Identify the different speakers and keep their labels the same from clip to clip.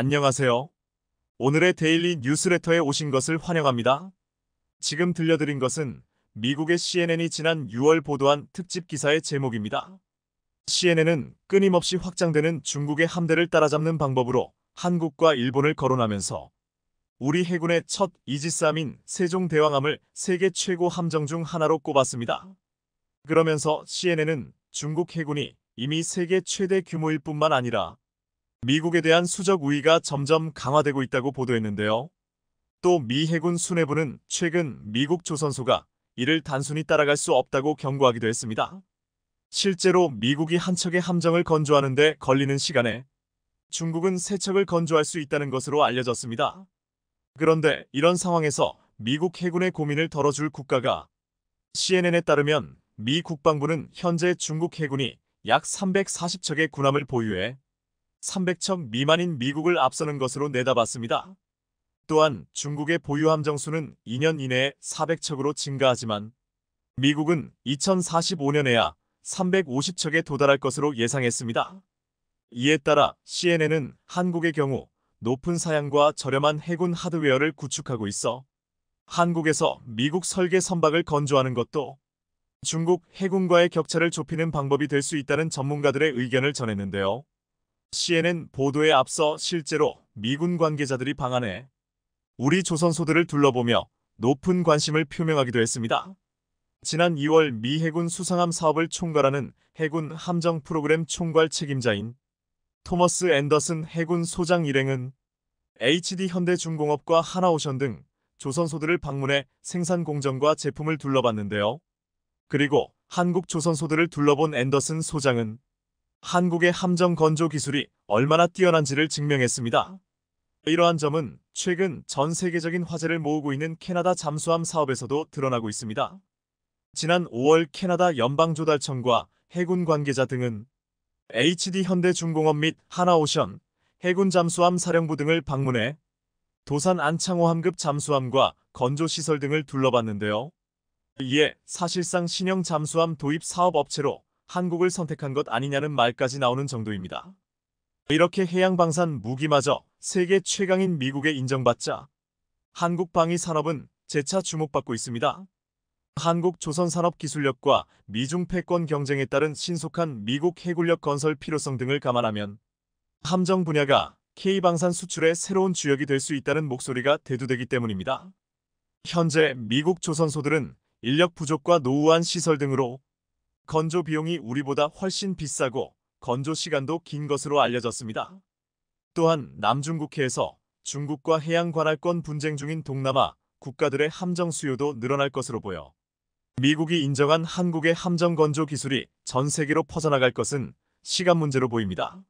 Speaker 1: 안녕하세요. 오늘의 데일리 뉴스레터에 오신 것을 환영합니다. 지금 들려드린 것은 미국의 CNN이 지난 6월 보도한 특집 기사의 제목입니다. CNN은 끊임없이 확장되는 중국의 함대를 따라잡는 방법으로 한국과 일본을 거론하면서 우리 해군의 첫 이지스함인 세종대왕함을 세계 최고 함정 중 하나로 꼽았습니다. 그러면서 CNN은 중국 해군이 이미 세계 최대 규모일 뿐만 아니라 미국에 대한 수적 우위가 점점 강화되고 있다고 보도했는데요. 또 미 해군 수뇌부는 최근 미국 조선소가 이를 단순히 따라갈 수 없다고 경고하기도 했습니다. 실제로 미국이 한 척의 함정을 건조하는 데 걸리는 시간에 중국은 세 척을 건조할 수 있다는 것으로 알려졌습니다. 그런데 이런 상황에서 미국 해군의 고민을 덜어줄 국가가 CNN에 따르면 미 국방부는 현재 중국 해군이 약 340척의 군함을 보유해 300척 미만인 미국을 앞서는 것으로 내다봤습니다. 또한 중국의 보유 함정 수는 2년 이내에 400척으로 증가하지만 미국은 2045년에야 350척에 도달할 것으로 예상했습니다. 이에 따라 CNN은 한국의 경우 높은 사양과 저렴한 해군 하드웨어를 구축하고 있어 한국에서 미국 설계 선박을 건조하는 것도 중국 해군과의 격차를 좁히는 방법이 될 수 있다는 전문가들의 의견을 전했는데요. CNN 보도에 앞서 실제로 미군 관계자들이 방한해 우리 조선소들을 둘러보며 높은 관심을 표명하기도 했습니다. 지난 2월 미 해군 수상함 사업을 총괄하는 해군 함정 프로그램 총괄 책임자인 토머스 앤더슨 해군 소장 일행은 HD 현대중공업과 하나오션 등 조선소들을 방문해 생산 공정과 제품을 둘러봤는데요. 그리고 한국 조선소들을 둘러본 앤더슨 소장은 한국의 함정 건조 기술이 얼마나 뛰어난지를 증명했습니다. 이러한 점은 최근 전 세계적인 화제를 모으고 있는 캐나다 잠수함 사업에서도 드러나고 있습니다. 지난 5월 캐나다 연방조달청과 해군 관계자 등은 HD 현대중공업 및 하나오션, 해군 잠수함 사령부 등을 방문해 도산 안창호함급 잠수함과 건조시설 등을 둘러봤는데요. 이에 사실상 신형 잠수함 도입 사업 업체로 한국을 선택한 것 아니냐는 말까지 나오는 정도입니다. 이렇게 해양방산 무기마저 세계 최강인 미국에 인정받자 한국 방위 산업은 재차 주목받고 있습니다. 한국 조선산업 기술력과 미중 패권 경쟁에 따른 신속한 미국 해군력 건설 필요성 등을 감안하면 함정 분야가 K방산 수출의 새로운 주역이 될 수 있다는 목소리가 대두되기 때문입니다. 현재 미국 조선소들은 인력 부족과 노후한 시설 등으로 건조 비용이 우리보다 훨씬 비싸고 건조 시간도 긴 것으로 알려졌습니다. 또한 남중국해에서 중국과 해양 관할권 분쟁 중인 동남아 국가들의 함정 수요도 늘어날 것으로 보여 미국이 인정한 한국의 함정 건조 기술이 전 세계로 퍼져나갈 것은 시간 문제로 보입니다.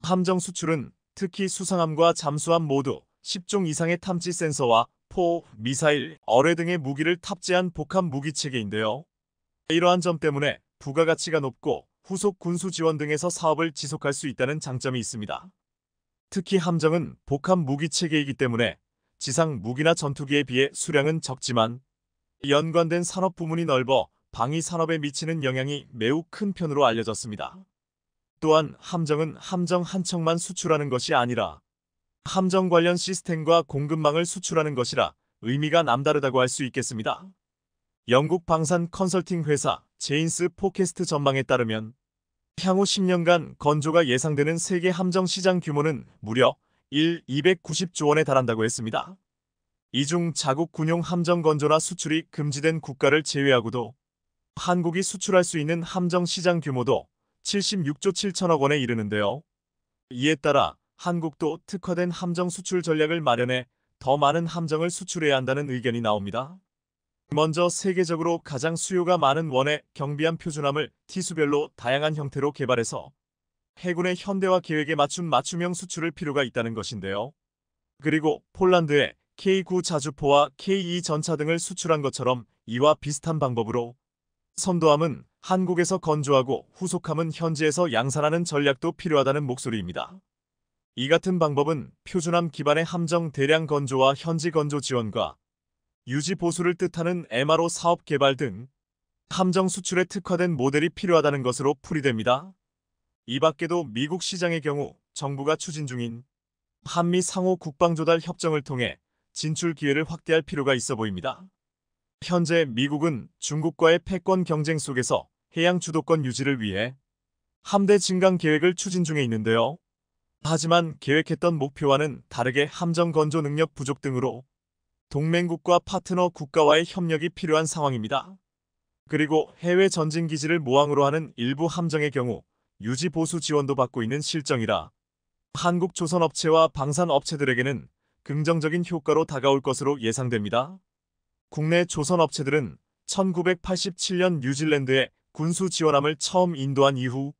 Speaker 1: 함정 수출은 특히 수상함과 잠수함 모두 10종 이상의 탐지 센서와 포, 미사일, 어뢰 등의 무기를 탑재한 복합 무기 체계인데요. 이러한 점 때문에 부가가치가 높고 후속 군수 지원 등에서 사업을 지속할 수 있다는 장점이 있습니다. 특히 함정은 복합 무기 체계이기 때문에 지상 무기나 전투기에 비해 수량은 적지만 연관된 산업 부문이 넓어 방위 산업에 미치는 영향이 매우 큰 편으로 알려졌습니다. 또한 함정은 함정 한 척만 수출하는 것이 아니라 함정 관련 시스템과 공급망을 수출하는 것이라 의미가 남다르다고 할 수 있겠습니다. 영국 방산 컨설팅 회사 제인스 포캐스트 전망에 따르면 향후 10년간 건조가 예상되는 세계 함정 시장 규모는 무려 290조 원에 달한다고 했습니다. 이 중 자국 군용 함정 건조나 수출이 금지된 국가를 제외하고도 한국이 수출할 수 있는 함정 시장 규모도 76조 7천억 원에 이르는데요. 이에 따라 한국도 특화된 함정 수출 전략을 마련해 더 많은 함정을 수출해야 한다는 의견이 나옵니다. 먼저 세계적으로 가장 수요가 많은 원의 경비함 표준함을 티수별로 다양한 형태로 개발해서 해군의 현대화 계획에 맞춘 맞춤형 수출을 필요가 있다는 것인데요. 그리고 폴란드의 K9 자주포와 K2 전차 등을 수출한 것처럼 이와 비슷한 방법으로 선도함은 한국에서 건조하고 후속함은 현지에서 양산하는 전략도 필요하다는 목소리입니다. 이 같은 방법은 표준함 기반의 함정 대량 건조와 현지 건조 지원과 유지 보수를 뜻하는 MRO 사업 개발 등 함정 수출에 특화된 모델이 필요하다는 것으로 풀이됩니다. 이 밖에도 미국 시장의 경우 정부가 추진 중인 한미 상호 국방조달 협정을 통해 진출 기회를 확대할 필요가 있어 보입니다. 현재 미국은 중국과의 패권 경쟁 속에서 해양 주도권 유지를 위해 함대 증강 계획을 추진 중에 있는데요. 하지만 계획했던 목표와는 다르게 함정 건조 능력 부족 등으로 동맹국과 파트너 국가와의 협력이 필요한 상황입니다. 그리고 해외 전진 기지를 모항으로 하는 일부 함정의 경우 유지 보수 지원도 받고 있는 실정이라 한국 조선 업체와 방산 업체들에게는 긍정적인 효과로 다가올 것으로 예상됩니다. 국내 조선 업체들은 1987년 뉴질랜드에 군수 지원함을 처음 인도한 이후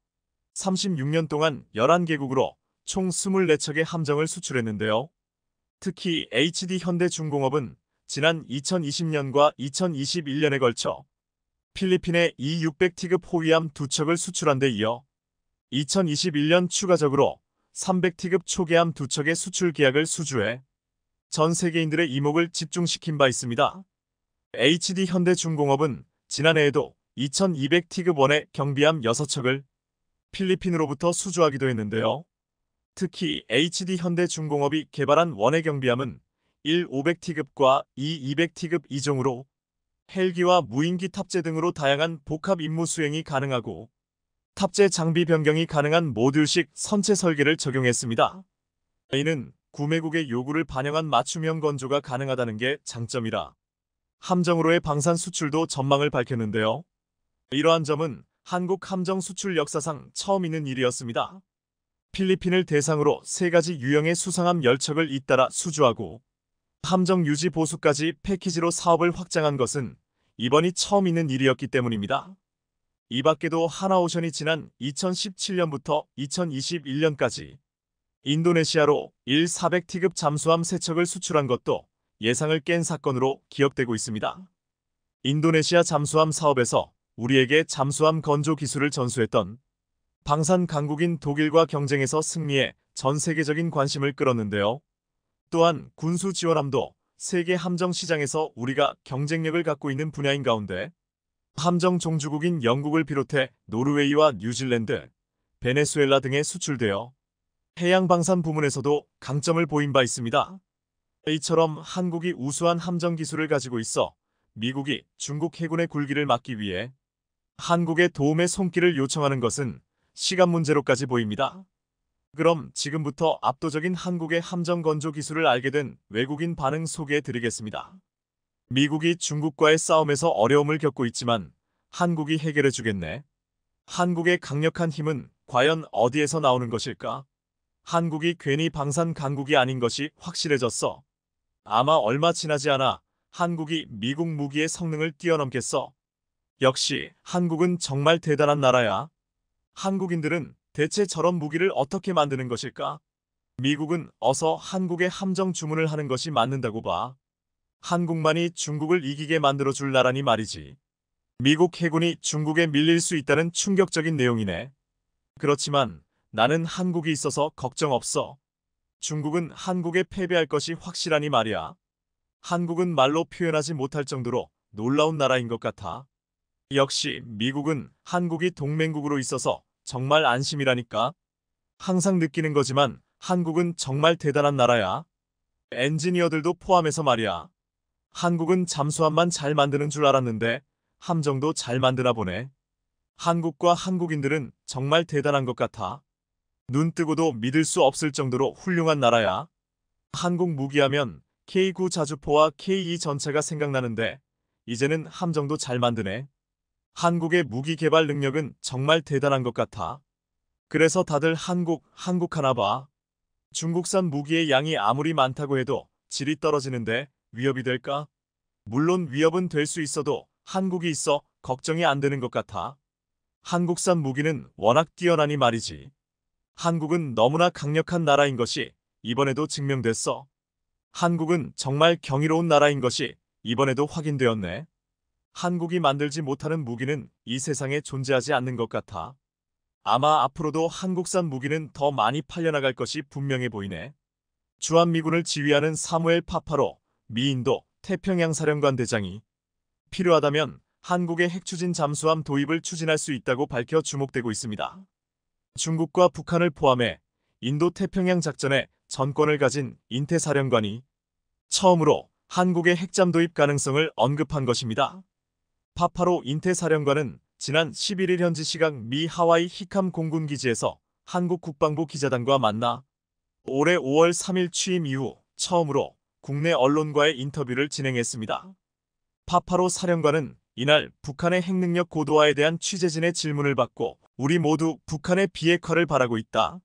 Speaker 1: 36년 동안 11개국으로 총 24척의 함정을 수출했는데요. 특히 HD현대중공업은 지난 2020년과 2021년에 걸쳐 필리핀에 E600티급 호위함 2척을 수출한 데 이어 2021년 추가적으로 300티급 초계함 2척의 수출 계약을 수주해 전 세계인들의 이목을 집중시킨 바 있습니다. HD현대중공업은 지난해에도 2200티급 원의 경비함 6척을 필리핀으로부터 수주하기도 했는데요. 특히 HD현대중공업이 개발한 원의 경비함은 1500티급과 2200티급 2종으로 헬기와 무인기 탑재 등으로 다양한 복합 임무 수행이 가능하고 탑재 장비 변경이 가능한 모듈식 선체 설계를 적용했습니다. 이는 구매국의 요구를 반영한 맞춤형 건조가 가능하다는 게 장점이라 함정으로의 방산 수출도 전망을 밝혔는데요. 이러한 점은 한국 함정 수출 역사상 처음 있는 일이었습니다. 필리핀을 대상으로 3가지 유형의 수상함 10척을 잇따라 수주하고 함정 유지 보수까지 패키지로 사업을 확장한 것은 이번이 처음 있는 일이었기 때문입니다. 이 밖에도 하나오션이 지난 2017년부터 2021년까지 인도네시아로 400티급 잠수함 3척을 수출한 것도 예상을 깬 사건으로 기억되고 있습니다. 인도네시아 잠수함 사업에서 우리에게 잠수함 건조 기술을 전수했던 방산 강국인 독일과 경쟁에서 승리해 전 세계적인 관심을 끌었는데요. 또한 군수 지원함도 세계 함정 시장에서 우리가 경쟁력을 갖고 있는 분야인 가운데 함정 종주국인 영국을 비롯해 노르웨이와 뉴질랜드, 베네수엘라 등에 수출되어 해양 방산 부문에서도 강점을 보인 바 있습니다. 이처럼 한국이 우수한 함정 기술을 가지고 있어 미국이 중국 해군의 굴기를 막기 위해 한국의 도움의 손길을 요청하는 것은 시간 문제로까지 보입니다. 그럼 지금부터 압도적인 한국의 함정 건조 기술을 알게 된 외국인 반응 소개해 드리겠습니다. 미국이 중국과의 싸움에서 어려움을 겪고 있지만 한국이 해결해 주겠네. 한국의 강력한 힘은 과연 어디에서 나오는 것일까? 한국이 괜히 방산 강국이 아닌 것이 확실해졌어. 아마 얼마 지나지 않아 한국이 미국 무기의 성능을 뛰어넘겠어. 역시 한국은 정말 대단한 나라야. 한국인들은 대체 저런 무기를 어떻게 만드는 것일까? 미국은 어서 한국의 함정 주문을 하는 것이 맞는다고 봐. 한국만이 중국을 이기게 만들어줄 나라니 말이지. 미국 해군이 중국에 밀릴 수 있다는 충격적인 내용이네. 그렇지만 나는 한국이 있어서 걱정 없어. 중국은 한국에 패배할 것이 확실하니 말이야. 한국은 말로 표현하지 못할 정도로 놀라운 나라인 것 같아. 역시 미국은 한국이 동맹국으로 있어서 정말 안심이라니까. 항상 느끼는 거지만 한국은 정말 대단한 나라야. 엔지니어들도 포함해서 말이야. 한국은 잠수함만 잘 만드는 줄 알았는데 함정도 잘 만드나 보네. 한국과 한국인들은 정말 대단한 것 같아. 눈 뜨고도 믿을 수 없을 정도로 훌륭한 나라야. 한국 무기하면 K9 자주포와 K2 전차가 생각나는데 이제는 함정도 잘 만드네. 한국의 무기 개발 능력은 정말 대단한 것 같아. 그래서 다들 한국 하나 봐. 중국산 무기의 양이 아무리 많다고 해도 질이 떨어지는데 위협이 될까? 물론 위협은 될 수 있어도 한국이 있어 걱정이 안 되는 것 같아. 한국산 무기는 워낙 뛰어나니 말이지. 한국은 너무나 강력한 나라인 것이 이번에도 증명됐어. 한국은 정말 경이로운 나라인 것이 이번에도 확인되었네. 한국이 만들지 못하는 무기는 이 세상에 존재하지 않는 것 같아. 아마 앞으로도 한국산 무기는 더 많이 팔려나갈 것이 분명해 보이네. 주한미군을 지휘하는 사무엘 파파로 미인도 태평양 사령관 대장이 필요하다면 한국의 핵추진 잠수함 도입을 추진할 수 있다고 밝혀 주목되고 있습니다. 중국과 북한을 포함해 인도 태평양 작전에 전권을 가진 인태사령관이 처음으로 한국의 핵잠 도입 가능성을 언급한 것입니다. 파파로 인태사령관은 지난 11일 현지 시각 미 하와이 히캄 공군기지에서 한국 국방부 기자단과 만나 올해 5월 3일 취임 이후 처음으로 국내 언론과의 인터뷰를 진행했습니다. 파파로 사령관은 이날 북한의 핵능력 고도화에 대한 취재진의 질문을 받고 우리 모두 북한의 비핵화를 바라고 있다.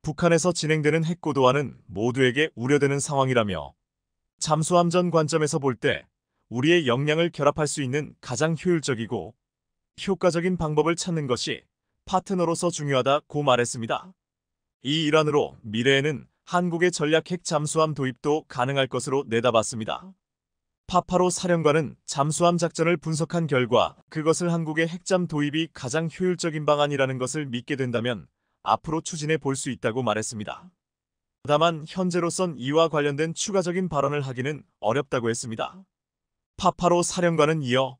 Speaker 1: 북한에서 진행되는 핵고도화는 모두에게 우려되는 상황이라며 잠수함전 관점에서 볼 때 우리의 역량을 결합할 수 있는 가장 효율적이고 효과적인 방법을 찾는 것이 파트너로서 중요하다고 말했습니다. 이 일환으로 미래에는 한국의 전략 핵 잠수함 도입도 가능할 것으로 내다봤습니다. 파파로 사령관은 잠수함 작전을 분석한 결과 그것을 한국의 핵잠 도입이 가장 효율적인 방안이라는 것을 믿게 된다면 앞으로 추진해 볼 수 있다고 말했습니다. 다만 현재로선 이와 관련된 추가적인 발언을 하기는 어렵다고 했습니다. 파파로 사령관은 이어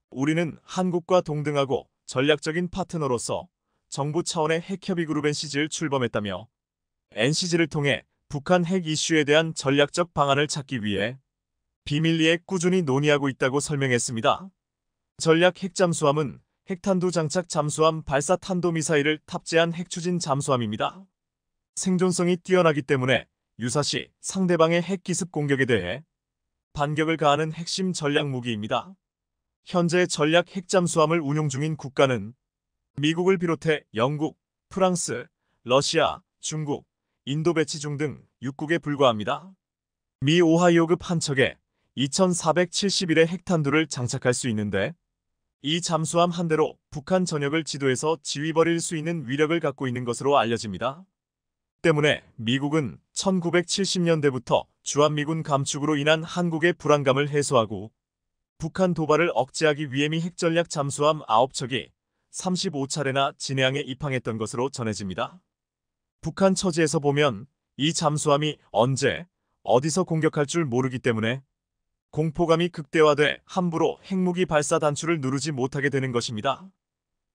Speaker 1: 우리는 한국과 동등하고 전략적인 파트너로서 정부 차원의 핵협의 그룹 NCG를 출범했다며 NCG를 통해 북한 핵 이슈에 대한 전략적 방안을 찾기 위해 비밀리에 꾸준히 논의하고 있다고 설명했습니다. 전략 핵잠수함은 핵탄두 장착 잠수함 발사 탄도미사일을 탑재한 핵추진 잠수함입니다. 생존성이 뛰어나기 때문에 유사시 상대방의 핵기습 공격에 대해 반격을 가하는 핵심 전략 무기입니다. 현재 전략 핵잠수함을 운용 중인 국가는 미국을 비롯해 영국, 프랑스, 러시아, 중국, 인도 배치중 등 6국에 불과합니다. 미 오하이오급 한 척에 2471의 핵탄두를 장착할 수 있는데 이 잠수함 한 대로 북한 전역을 지도에서 지휘버릴 수 있는 위력을 갖고 있는 것으로 알려집니다. 때문에 미국은 1970년대부터 주한미군 감축으로 인한 한국의 불안감을 해소하고 북한 도발을 억제하기 위해 미 핵전략 잠수함 9척이 35차례나 진해항에 입항했던 것으로 전해집니다. 북한 처지에서 보면 이 잠수함이 언제, 어디서 공격할 줄 모르기 때문에 공포감이 극대화돼 함부로 핵무기 발사 단추를 누르지 못하게 되는 것입니다.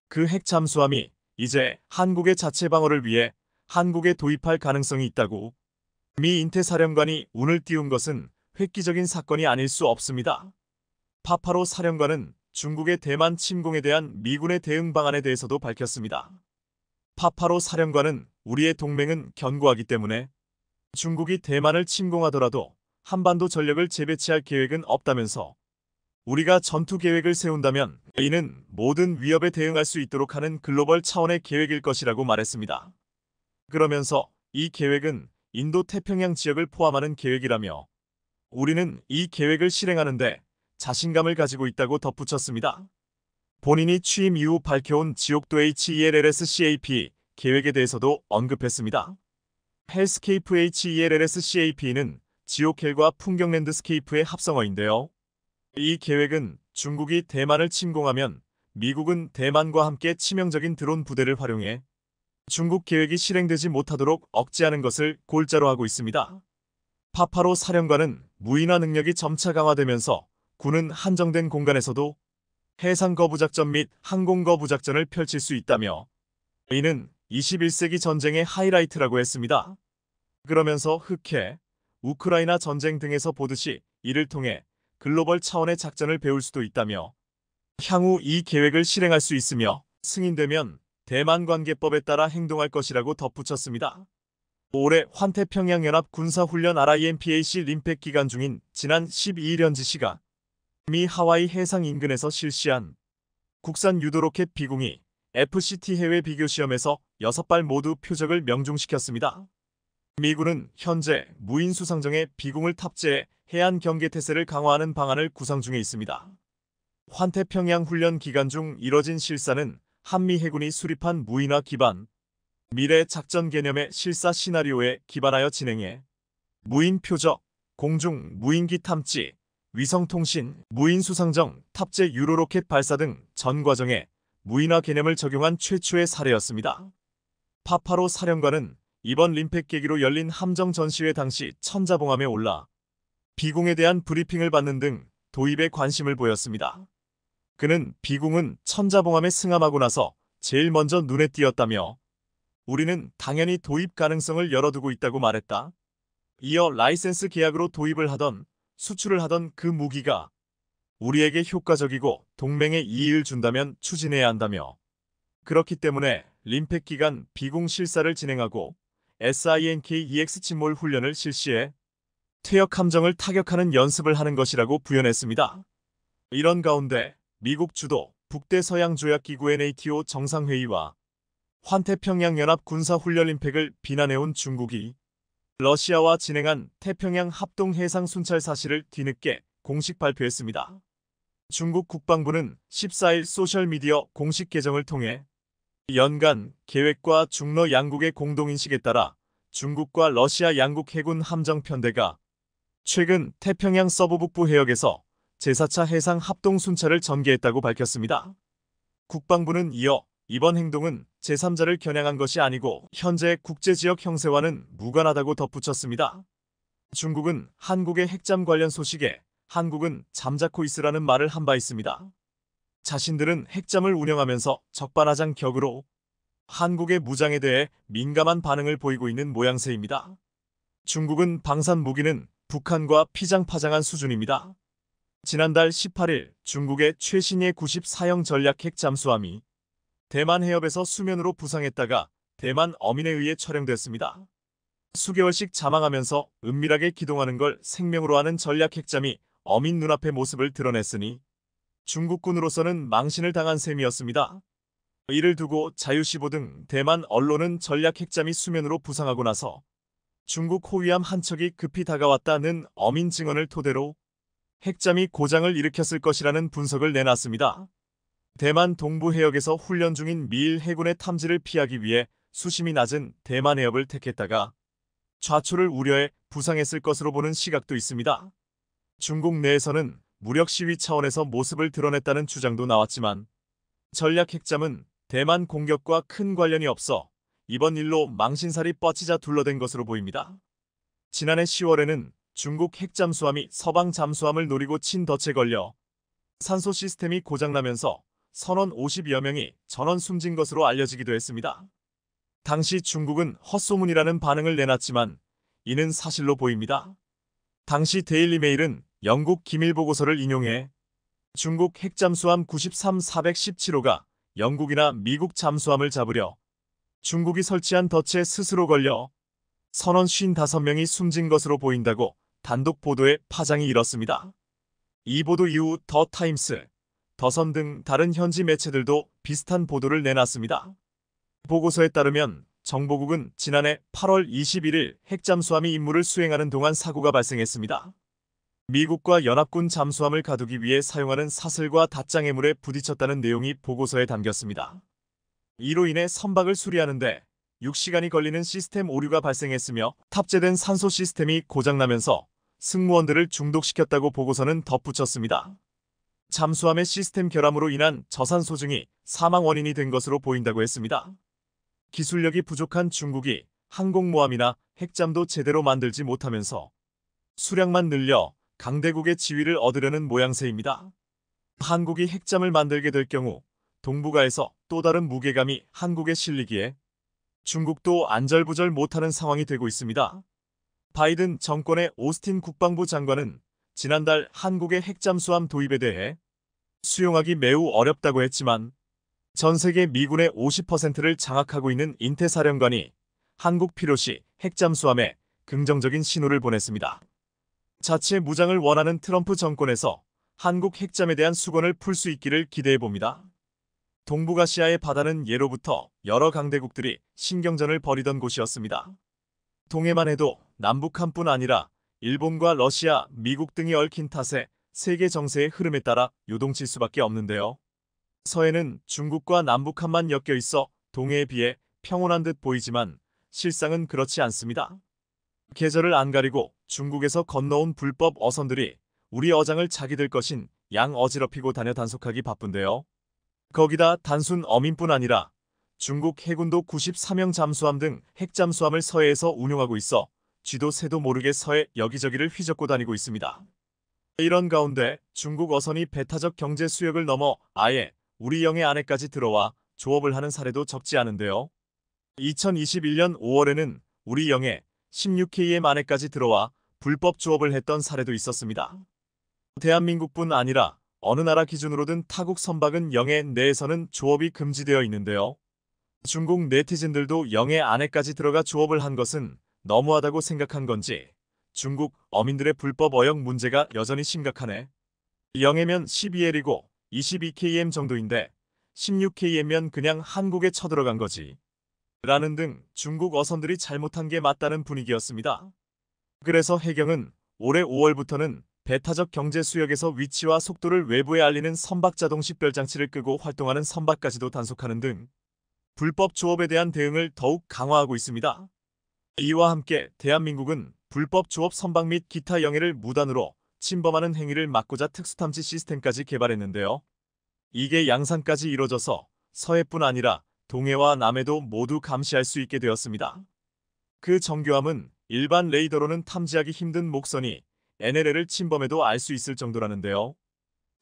Speaker 1: 그 핵 잠수함이 이제 한국의 자체 방어를 위해 한국에 도입할 가능성이 있다고 미 인태사령관이 운을 띄운 것은 획기적인 사건이 아닐 수 없습니다. 파파로 사령관은 중국의 대만 침공에 대한 미군의 대응 방안에 대해서도 밝혔습니다. 파파로 사령관은 우리의 동맹은 견고하기 때문에 중국이 대만을 침공하더라도 한반도 전력을 재배치할 계획은 없다면서 우리가 전투 계획을 세운다면 이는 모든 위협에 대응할 수 있도록 하는 글로벌 차원의 계획일 것이라고 말했습니다. 그러면서 이 계획은 인도 태평양 지역을 포함하는 계획이라며 우리는 이 계획을 실행하는데 자신감을 가지고 있다고 덧붙였습니다. 본인이 취임 이후 밝혀온 지옥도 HELLSCAP 계획에 대해서도 언급했습니다. 헬스케이프 HELLSCAP는 지옥헬과 풍경랜드스케이프의 합성어인데요. 이 계획은 중국이 대만을 침공하면 미국은 대만과 함께 치명적인 드론 부대를 활용해 중국 계획이 실행되지 못하도록 억제하는 것을 골자로 하고 있습니다. 파파로 사령관은 무인화 능력이 점차 강화되면서 군은 한정된 공간에서도 해상 거부작전 및 항공 거부작전을 펼칠 수 있다며 이는 21세기 전쟁의 하이라이트라고 했습니다. 그러면서 흑해, 우크라이나 전쟁 등에서 보듯이 이를 통해 글로벌 차원의 작전을 배울 수도 있다며 향후 이 계획을 실행할 수 있으며 승인되면 대만관계법에 따라 행동할 것이라고 덧붙였습니다. 올해 환태평양연합 군사훈련 RIMPAC 림팩 기간 중인 지난 12일 현지 시각 미 하와이 해상 인근에서 실시한 국산 유도로켓 비공이 FCT 해외 비교 시험에서 6발 모두 표적을 명중시켰습니다. 미군은 현재 무인 수상정에 비공을 탑재해 해안 경계 태세를 강화하는 방안을 구상 중에 있습니다. 환태평양 훈련 기간 중 이뤄진 실사는 한미 해군이 수립한 무인화 기반 미래 작전 개념의 실사 시나리오에 기반하여 진행해 무인 표적, 공중 무인기 탐지, 위성통신, 무인 수상정, 탑재 유로로켓 발사 등 전 과정에 무인화 개념을 적용한 최초의 사례였습니다. 파파로 사령관은 이번 림팩 계기로 열린 함정 전시회 당시 천자봉함에 올라 비공에 대한 브리핑을 받는 등 도입에 관심을 보였습니다. 그는 비공은 천자봉함에 승함하고 나서 제일 먼저 눈에 띄었다며 우리는 당연히 도입 가능성을 열어두고 있다고 말했다. 이어 라이센스 계약으로 도입을 하던 수출을 하던 그 무기가 우리에게 효과적이고 동맹에 이익을 준다면 추진해야 한다며, 그렇기 때문에 림팩 기간 비공 실사를 진행하고 SINK-EX 침몰 훈련을 실시해 퇴역 함정을 타격하는 연습을 하는 것이라고 부연했습니다. 이런 가운데 미국 주도 북대서양조약기구 NATO 정상회의와 환태평양연합 군사훈련 림팩을 비난해온 중국이 러시아와 진행한 태평양 합동해상 순찰 사실을 뒤늦게 공식 발표했습니다. 중국 국방부는 14일 소셜미디어 공식 계정을 통해 연간 계획과 중러 양국의 공동인식에 따라 중국과 러시아 양국 해군 함정 편대가 최근 태평양 서부북부 해역에서 제4차 해상 합동 순찰을 전개했다고 밝혔습니다. 국방부는 이어 이번 행동은 제3자를 겨냥한 것이 아니고 현재 국제지역 형세와는 무관하다고 덧붙였습니다. 중국은 한국의 핵잠 관련 소식에 한국은 잠자코 있으라는 말을 한 바 있습니다. 자신들은 핵잠을 운영하면서 적반하장 격으로 한국의 무장에 대해 민감한 반응을 보이고 있는 모양새입니다. 중국은 방산 무기는 북한과 피장파장한 수준입니다. 지난달 18일 중국의 최신의 94형 전략 핵 잠수함이 대만 해협에서 수면으로 부상했다가 대만 어민에 의해 촬영됐습니다. 수개월씩 자망하면서 은밀하게 기동하는 걸 생명으로 하는 전략 핵잠이 어민 눈앞의 모습을 드러냈으니 중국군으로서는 망신을 당한 셈이었습니다. 이를 두고 자유시보 등 대만 언론은 전략 핵잠이 수면으로 부상하고 나서 중국 호위함 한 척이 급히 다가왔다는 어민 증언을 토대로 핵잠이 고장을 일으켰을 것이라는 분석을 내놨습니다. 대만 동부 해역에서 훈련 중인 미일 해군의 탐지를 피하기 위해 수심이 낮은 대만 해협을 택했다가 좌초를 우려해 부상했을 것으로 보는 시각도 있습니다. 중국 내에서는 무력 시위 차원에서 모습을 드러냈다는 주장도 나왔지만 전략 핵잠은 대만 공격과 큰 관련이 없어 이번 일로 망신살이 뻗치자 둘러댄 것으로 보입니다. 지난해 10월에는 중국 핵잠수함이 서방 잠수함을 노리고 친 덫에 걸려 산소 시스템이 고장나면서 선원 50여 명이 전원 숨진 것으로 알려지기도 했습니다. 당시 중국은 헛소문이라는 반응을 내놨지만 이는 사실로 보입니다. 당시 데일리메일은 영국 기밀보고서를 인용해 중국 핵잠수함 93-417호가 영국이나 미국 잠수함을 잡으려 중국이 설치한 덫에 스스로 걸려 선원 55명이 숨진 것으로 보인다고 단독 보도에 파장이 일었습니다. 이 보도 이후 더 타임스, 더선 등 다른 현지 매체들도 비슷한 보도를 내놨습니다. 보고서에 따르면 정보국은 지난해 8월 21일 핵잠수함이 임무를 수행하는 동안 사고가 발생했습니다. 미국과 연합군 잠수함을 가두기 위해 사용하는 사슬과 닷장해물에 부딪혔다는 내용이 보고서에 담겼습니다. 이로 인해 선박을 수리하는데 6시간이 걸리는 시스템 오류가 발생했으며 탑재된 산소 시스템이 고장나면서 승무원들을 중독시켰다고 보고서는 덧붙였습니다. 잠수함의 시스템 결함으로 인한 저산소증이 사망 원인이 된 것으로 보인다고 했습니다. 기술력이 부족한 중국이 항공모함이나 핵잠도 제대로 만들지 못하면서 수량만 늘려 강대국의 지위를 얻으려는 모양새입니다. 한국이 핵잠을 만들게 될 경우 동북아에서 또 다른 무게감이 한국에 실리기에 중국도 안절부절 못하는 상황이 되고 있습니다. 바이든 정권의 오스틴 국방부 장관은 지난달 한국의 핵잠수함 도입에 대해 수용하기 매우 어렵다고 했지만 전 세계 미군의 50%를 장악하고 있는 인태사령관이 한국 필요시 핵잠수함에 긍정적인 신호를 보냈습니다. 자체 무장을 원하는 트럼프 정권에서 한국 핵잠에 대한 수건을 풀 수 있기를 기대해봅니다. 동북아시아의 바다는 예로부터 여러 강대국들이 신경전을 벌이던 곳이었습니다. 동해만 해도 남북한뿐 아니라 일본과 러시아, 미국 등이 얽힌 탓에 세계 정세의 흐름에 따라 요동칠 수밖에 없는데요. 서해는 중국과 남북한만 엮여 있어 동해에 비해 평온한 듯 보이지만 실상은 그렇지 않습니다. 계절을 안 가리고 중국에서 건너온 불법 어선들이 우리 어장을 자기들 것인 양 어지럽히고 다녀 단속하기 바쁜데요. 거기다 단순 어민뿐 아니라 중국 해군도 93형 잠수함 등 핵잠수함을 서해에서 운용하고 있어 쥐도 새도 모르게 서해 여기저기를 휘젓고 다니고 있습니다. 이런 가운데 중국 어선이 배타적 경제 수역을 넘어 아예 우리 영해 안에까지 들어와 조업을 하는 사례도 적지 않은데요. 2021년 5월에는 우리 영해 16km 안에까지 들어와 불법 조업을 했던 사례도 있었습니다. 대한민국뿐 아니라 어느 나라 기준으로든 타국 선박은 영해 내에서는 조업이 금지되어 있는데요. 중국 네티즌들도 영해 안에까지 들어가 조업을 한 것은 너무하다고 생각한 건지 중국 어민들의 불법 어역 문제가 여전히 심각하네. 영해면 12L이고 22km 정도인데 16km면 그냥 한국에 쳐들어간 거지. 라는 등 중국 어선들이 잘못한 게 맞다는 분위기였습니다. 그래서 해경은 올해 5월부터는 배타적 경제 수역에서 위치와 속도를 외부에 알리는 선박 자동 식별 장치를 끄고 활동하는 선박까지도 단속하는 등 불법 조업에 대한 대응을 더욱 강화하고 있습니다. 이와 함께 대한민국은 불법 조업 선박 및 기타 영해를 무단으로 침범하는 행위를 막고자 특수탐지 시스템까지 개발했는데요. 이게 양산까지 이뤄져서 서해뿐 아니라 동해와 남해도 모두 감시할 수 있게 되었습니다. 그 정교함은 일반 레이더로는 탐지하기 힘든 목선이 NLL을 침범해도 알 수 있을 정도라는데요.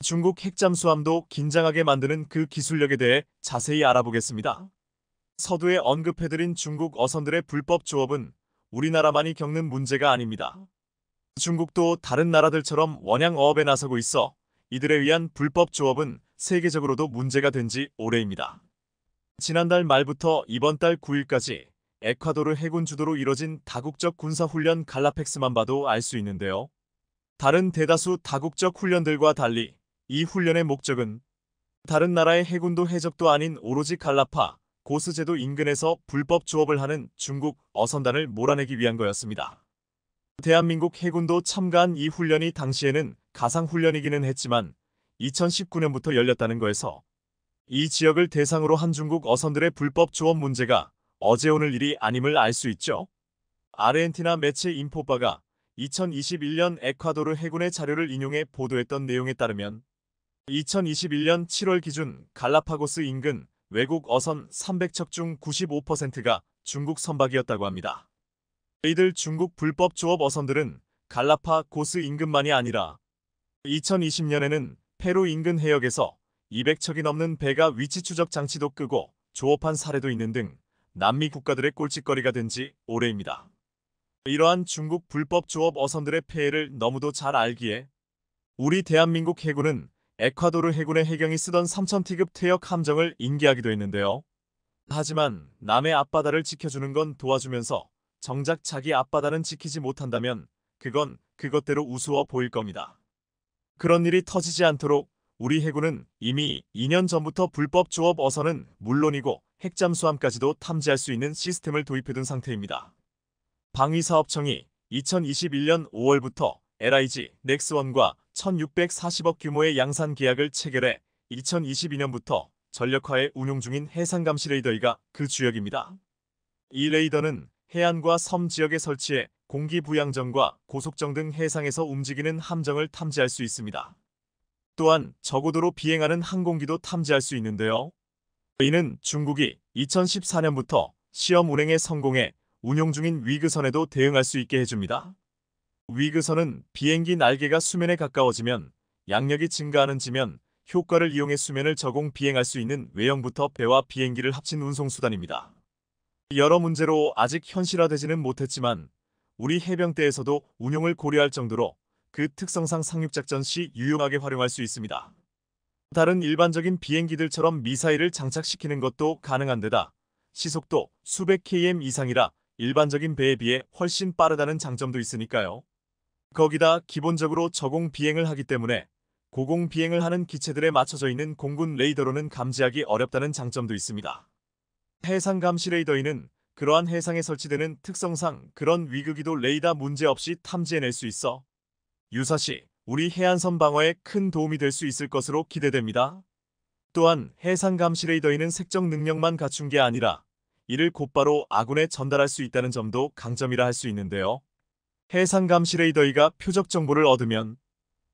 Speaker 1: 중국 핵잠수함도 긴장하게 만드는 그 기술력에 대해 자세히 알아보겠습니다. 서두에 언급해드린 중국 어선들의 불법 조업은 우리나라만이 겪는 문제가 아닙니다. 중국도 다른 나라들처럼 원양 어업에 나서고 있어 이들에 의한 불법 조업은 세계적으로도 문제가 된 지 오래입니다. 지난달 말부터 이번 달 9일까지 에콰도르 해군 주도로 이뤄진 다국적 군사훈련 갈라펙스만 봐도 알 수 있는데요. 다른 대다수 다국적 훈련들과 달리 이 훈련의 목적은 다른 나라의 해군도 해적도 아닌 오로지 갈라파 고스 제도 인근에서 불법 조업을 하는 중국 어선단을 몰아내기 위한 거였습니다. 대한민국 해군도 참가한 이 훈련이 당시에는 가상훈련이기는 했지만 2019년부터 열렸다는 거에서 이 지역을 대상으로 한 중국 어선들의 불법 조업 문제가 어제 오늘 일이 아님을 알 수 있죠. 아르헨티나 매체 인포바가 2021년 에콰도르 해군의 자료를 인용해 보도했던 내용에 따르면 2021년 7월 기준 갈라파고스 인근 외국 어선 300척 중 95%가 중국 선박이었다고 합니다. 이들 중국 불법 조업 어선들은 갈라파고스 인근만이 아니라 2020년에는 페루 인근 해역에서 200척이 넘는 배가 위치 추적 장치도 끄고 조업한 사례도 있는 등 남미 국가들의 꼴찌거리가 된 지 오래입니다. 이러한 중국 불법 조업 어선들의 폐해를 너무도 잘 알기에 우리 대한민국 해군은 에콰도르 해군의 해경이 쓰던 3000T급 퇴역 함정을 인계하기도 했는데요. 하지만 남의 앞바다를 지켜주는 건 도와주면서 정작 자기 앞바다는 지키지 못한다면 그건 그것대로 우스워 보일 겁니다. 그런 일이 터지지 않도록 우리 해군은 이미 2년 전부터 불법 조업 어선은 물론이고 핵잠수함까지도 탐지할 수 있는 시스템을 도입해둔 상태입니다. 방위사업청이 2021년 5월부터 LIG 넥스원과 1640억 규모의 양산 계약을 체결해 2022년부터 전력화에 운용 중인 해상감시 레이더이가 그 주역입니다. 이 레이더는 해안과 섬 지역에 설치해 공기부양정과 고속정 등 해상에서 움직이는 함정을 탐지할 수 있습니다. 또한 저고도로 비행하는 항공기도 탐지할 수 있는데요. 이는 중국이 2014년부터 시험 운행에 성공해 운용 중인 위그선에도 대응할 수 있게 해줍니다. 위그선은 비행기 날개가 수면에 가까워지면 양력이 증가하는 지면 효과를 이용해 수면을 저공 비행할 수 있는 외형부터 배와 비행기를 합친 운송수단입니다. 여러 문제로 아직 현실화되지는 못했지만 우리 해병대에서도 운용을 고려할 정도로 그 특성상 상륙작전 시 유용하게 활용할 수 있습니다. 다른 일반적인 비행기들처럼 미사일을 장착시키는 것도 가능한 데다 시속도 수백 km 이상이라 일반적인 배에 비해 훨씬 빠르다는 장점도 있으니까요. 거기다 기본적으로 저공 비행을 하기 때문에 고공 비행을 하는 기체들에 맞춰져 있는 공군 레이더로는 감지하기 어렵다는 장점도 있습니다. 해상 감시 레이더에는 그러한 해상에 설치되는 특성상 그런 위급기도 레이더 문제없이 탐지해낼 수 있어 유사시 우리 해안선 방어에 큰 도움이 될 수 있을 것으로 기대됩니다. 또한 해상 감시 레이더에는 색적 능력만 갖춘 게 아니라 이를 곧바로 아군에 전달할 수 있다는 점도 강점이라 할 수 있는데요. 해상 감시 레이더가 표적 정보를 얻으면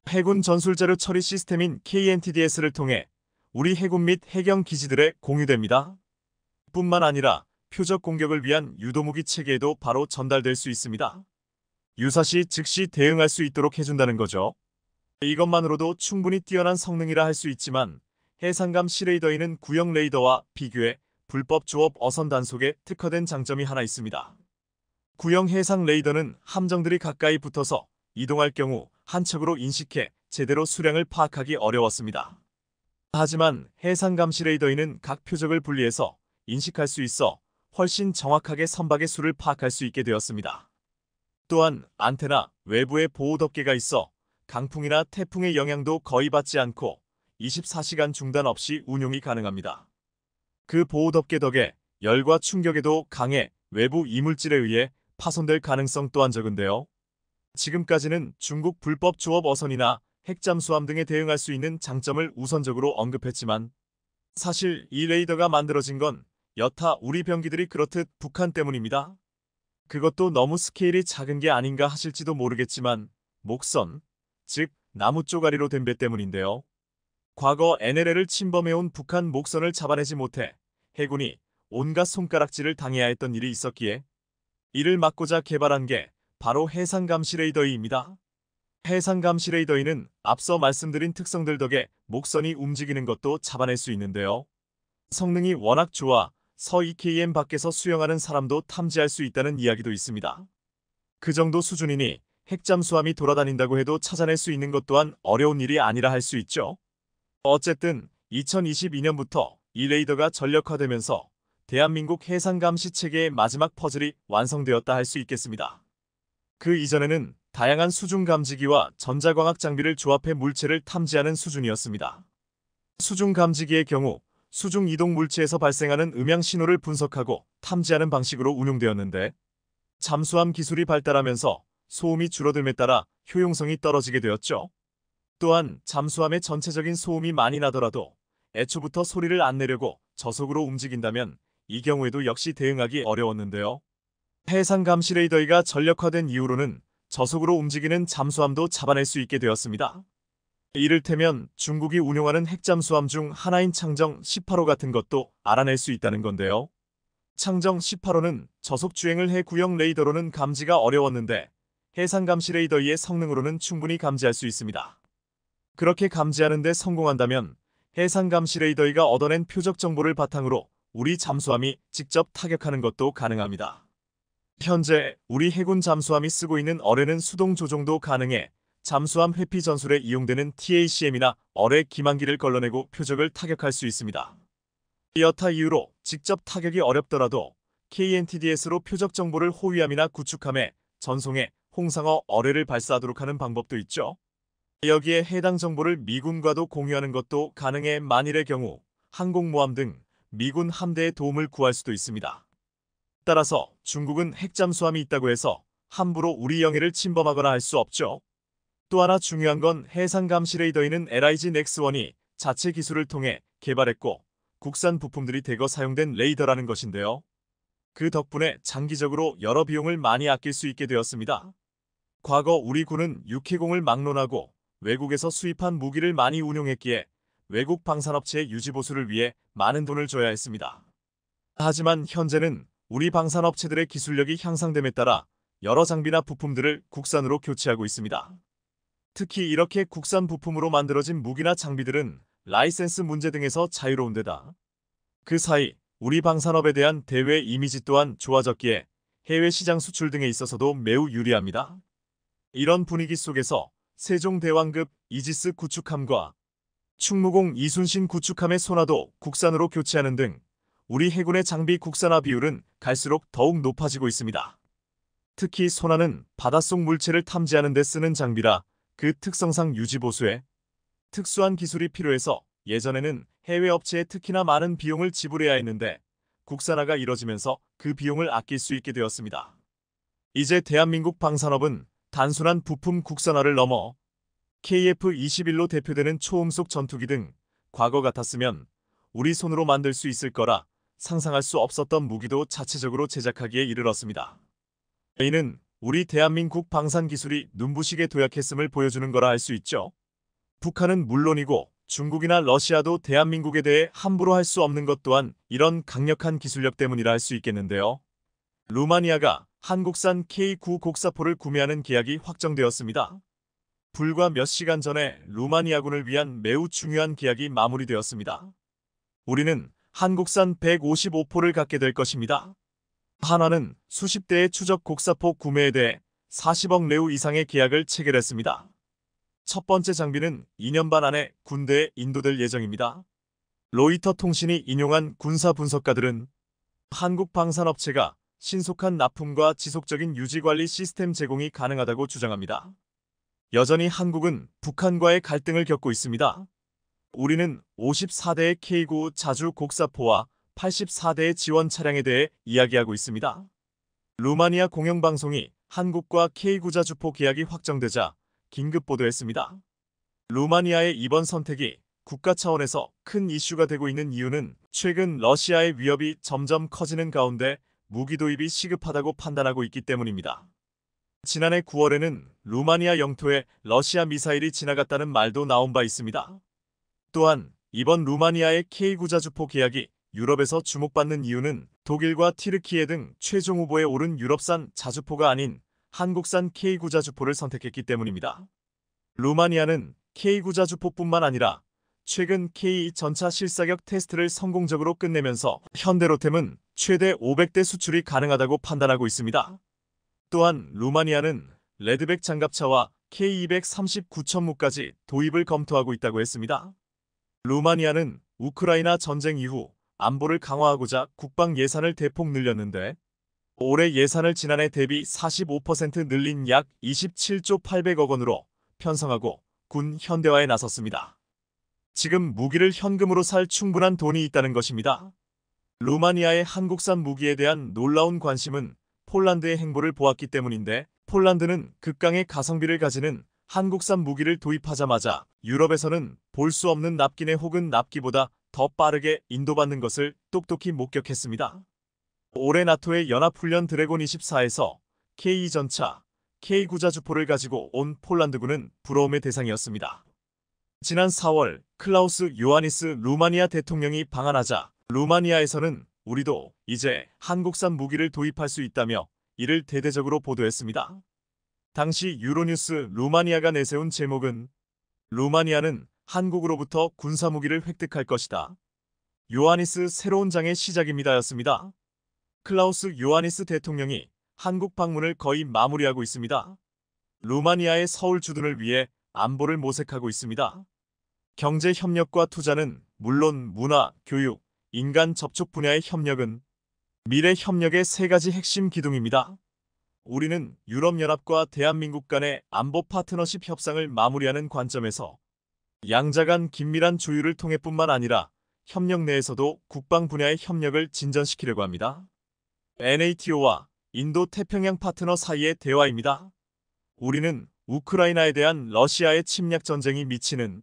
Speaker 1: 해군 전술자료 처리 시스템인 KNTDS를 통해 우리 해군 및 해경 기지들에 공유됩니다. 뿐만 아니라 표적 공격을 위한 유도무기 체계에도 바로 전달될 수 있습니다. 유사시 즉시 대응할 수 있도록 해준다는 거죠. 이것만으로도 충분히 뛰어난 성능이라 할 수 있지만 해상감 시레이더에는 구형 레이더와 비교해 불법 조업 어선 단속에 특화된 장점이 하나 있습니다. 구형 해상 레이더는 함정들이 가까이 붙어서 이동할 경우 한 척으로 인식해 제대로 수량을 파악하기 어려웠습니다. 하지만 해상 감시 레이더에는 각 표적을 분리해서 인식할 수 있어 훨씬 정확하게 선박의 수를 파악할 수 있게 되었습니다. 또한 안테나 외부에 보호 덮개가 있어 강풍이나 태풍의 영향도 거의 받지 않고 24시간 중단 없이 운용이 가능합니다. 그 보호 덮개 덕에 열과 충격에도 강해 외부 이물질에 의해 파손될 가능성 또한 적은데요. 지금까지는 중국 불법 조업 어선이나 핵잠수함 등에 대응할 수 있는 장점을 우선적으로 언급했지만 사실 이 레이더가 만들어진 건 여타 우리 병기들이 그렇듯 북한 때문입니다. 그것도 너무 스케일이 작은 게 아닌가 하실지도 모르겠지만 목선, 즉 나무 쪼가리로 된 배 때문인데요. 과거 NLL을 침범해온 북한 목선을 잡아내지 못해 해군이 온갖 손가락질을 당해야 했던 일이 있었기에 이를 막고자 개발한 게 바로 해상감시 레이더이입니다. 해상감시 레이더이는 앞서 말씀드린 특성들 덕에 목선이 움직이는 것도 잡아낼 수 있는데요. 성능이 워낙 좋아 서2KM 밖에서 수영하는 사람도 탐지할 수 있다는 이야기도 있습니다. 그 정도 수준이니 핵잠수함이 돌아다닌다고 해도 찾아낼 수 있는 것 또한 어려운 일이 아니라 할 수 있죠. 어쨌든 2022년부터 이 레이더가 전력화되면서 대한민국 해상감시 체계의 마지막 퍼즐이 완성되었다 할 수 있겠습니다. 그 이전에는 다양한 수중 감지기와 전자광학 장비를 조합해 물체를 탐지하는 수준이었습니다. 수중 감지기의 경우 수중 이동 물체에서 발생하는 음향 신호를 분석하고 탐지하는 방식으로 운용되었는데 잠수함 기술이 발달하면서 소음이 줄어듦에 따라 효용성이 떨어지게 되었죠. 또한 잠수함의 전체적인 소음이 많이 나더라도 애초부터 소리를 안 내려고 저속으로 움직인다면 이 경우에도 역시 대응하기 어려웠는데요. 해상 감시 레이더가 전력화된 이후로는 저속으로 움직이는 잠수함도 잡아낼 수 있게 되었습니다. 이를테면 중국이 운용하는 핵잠수함 중 하나인 창정 18호 같은 것도 알아낼 수 있다는 건데요. 창정 18호는 저속 주행을 해 구형 레이더로는 감지가 어려웠는데 해상 감시 레이더의 성능으로는 충분히 감지할 수 있습니다. 그렇게 감지하는 데 성공한다면 해상 감시 레이더가 얻어낸 표적 정보를 바탕으로 우리 잠수함이 직접 타격하는 것도 가능합니다. 현재 우리 해군 잠수함이 쓰고 있는 어뢰는 수동 조종도 가능해 잠수함 회피 전술에 이용되는 TACM이나 어뢰 기만기를 걸러내고 표적을 타격할 수 있습니다. 여타 이유로 직접 타격이 어렵더라도 KNTDS로 표적 정보를 호위함이나 구축함에 전송해 홍상어 어뢰를 발사하도록 하는 방법도 있죠. 여기에 해당 정보를 미군과도 공유하는 것도 가능해 만일의 경우 항공모함 등 미군 함대의 도움을 구할 수도 있습니다. 따라서 중국은 핵잠수함이 있다고 해서 함부로 우리 영해를 침범하거나 할 수 없죠. 또 하나 중요한 건 해상감시 레이더에는 LIG 넥스1이 자체 기술을 통해 개발했고 국산 부품들이 대거 사용된 레이더라는 것인데요. 그 덕분에 장기적으로 여러 비용을 많이 아낄 수 있게 되었습니다. 과거 우리 군은 육해공을 막론하고 외국에서 수입한 무기를 많이 운용했기에 외국 방산업체의 유지보수를 위해 많은 돈을 줘야 했습니다. 하지만 현재는 우리 방산업체들의 기술력이 향상됨에 따라 여러 장비나 부품들을 국산으로 교체하고 있습니다. 특히 이렇게 국산 부품으로 만들어진 무기나 장비들은 라이센스 문제 등에서 자유로운 데다 그 사이 우리 방산업에 대한 대외 이미지 또한 좋아졌기에 해외 시장 수출 등에 있어서도 매우 유리합니다. 이런 분위기 속에서 세종대왕급 이지스 구축함과 충무공 이순신 구축함의 소나도 국산으로 교체하는 등 우리 해군의 장비 국산화 비율은 갈수록 더욱 높아지고 있습니다. 특히 소나는 바닷속 물체를 탐지하는 데 쓰는 장비라 그 특성상 유지보수에 특수한 기술이 필요해서 예전에는 해외 업체에 특히나 많은 비용을 지불해야 했는데 국산화가 이뤄지면서 그 비용을 아낄 수 있게 되었습니다. 이제 대한민국 방산업은 단순한 부품 국산화를 넘어 KF-21로 대표되는 초음속 전투기 등 과거 같았으면 우리 손으로 만들 수 있을 거라 상상할 수 없었던 무기도 자체적으로 제작하기에 이르렀습니다. 이는 우리 대한민국 방산기술이 눈부시게 도약했음을 보여주는 거라 할 수 있죠. 북한은 물론이고 중국이나 러시아도 대한민국에 대해 함부로 할 수 없는 것 또한 이런 강력한 기술력 때문이라 할 수 있겠는데요. 루마니아가 한국산 K9 곡사포를 구매하는 계약이 확정되었습니다. 불과 몇 시간 전에 루마니아군을 위한 매우 중요한 계약이 마무리되었습니다. 우리는 한국산 155포를 갖게 될 것입니다. 한화는 수십 대의 추적 곡사포 구매에 대해 40억 레우 이상의 계약을 체결했습니다. 첫 번째 장비는 2년 반 안에 군대에 인도될 예정입니다. 로이터 통신이 인용한 군사 분석가들은 한국 방산업체가 신속한 납품과 지속적인 유지관리 시스템 제공이 가능하다고 주장합니다. 여전히 한국은 북한과의 갈등을 겪고 있습니다. 우리는 54대의 K9 자주 곡사포와 84대의 지원 차량에 대해 이야기하고 있습니다. 루마니아 공영방송이 한국과 K9 자주포 계약이 확정되자 긴급 보도했습니다. 루마니아의 이번 선택이 국가 차원에서 큰 이슈가 되고 있는 이유는 최근 러시아의 위협이 점점 커지는 가운데 무기 도입이 시급하다고 판단하고 있기 때문입니다. 지난해 9월에는 루마니아 영토에 러시아 미사일이 지나갔다는 말도 나온 바 있습니다. 또한 이번 루마니아의 K9 자주포 계약이 유럽에서 주목받는 이유는 독일과 티르키예 등 최종 후보에 오른 유럽산 자주포가 아닌 한국산 K9 자주포를 선택했기 때문입니다. 루마니아는 K9 자주포뿐만 아니라 최근 K2 전차 실사격 테스트를 성공적으로 끝내면서 현대로템은 최대 500대 수출이 가능하다고 판단하고 있습니다. 또한 루마니아는 레드백 장갑차와 K239천무까지 도입을 검토하고 있다고 했습니다. 루마니아는 우크라이나 전쟁 이후 안보를 강화하고자 국방 예산을 대폭 늘렸는데 올해 예산을 지난해 대비 45% 늘린 약 27조 800억 원으로 편성하고 군 현대화에 나섰습니다. 지금 무기를 현금으로 살 충분한 돈이 있다는 것입니다. 루마니아의 한국산 무기에 대한 놀라운 관심은 폴란드의 행보를 보았기 때문인데 폴란드는 극강의 가성비를 가지는 한국산 무기를 도입하자마자 유럽에서는 볼 수 없는 납기내 혹은 납기보다 더 빠르게 인도받는 것을 똑똑히 목격했습니다. 올해 나토의 연합훈련 드래곤 24에서 K2 전차, K9 자주포를 가지고 온 폴란드군은 부러움의 대상이었습니다. 지난 4월 클라우스 요하니스 루마니아 대통령이 방한하자 루마니아에서는 우리도 이제 한국산 무기를 도입할 수 있다며 이를 대대적으로 보도했습니다. 당시 유로뉴스 루마니아가 내세운 제목은 루마니아는 한국으로부터 군사무기를 획득할 것이다. 요하니스 새로운 장의 시작입니다였습니다. 클라우스 요하니스 대통령이 한국 방문을 거의 마무리하고 있습니다. 루마니아의 서울 주둔을 위해 안보를 모색하고 있습니다. 경제 협력과 투자는 물론 문화, 교육, 인간 접촉 분야의 협력은 미래 협력의 세 가지 핵심 기둥입니다. 우리는 유럽연합과 대한민국 간의 안보 파트너십 협상을 마무리하는 관점에서 양자 간 긴밀한 조율을 통해 뿐만 아니라 협력 내에서도 국방 분야의 협력을 진전시키려고 합니다. NATO와 인도 태평양 파트너 사이의 대화입니다. 우리는 우크라이나에 대한 러시아의 침략 전쟁이 미치는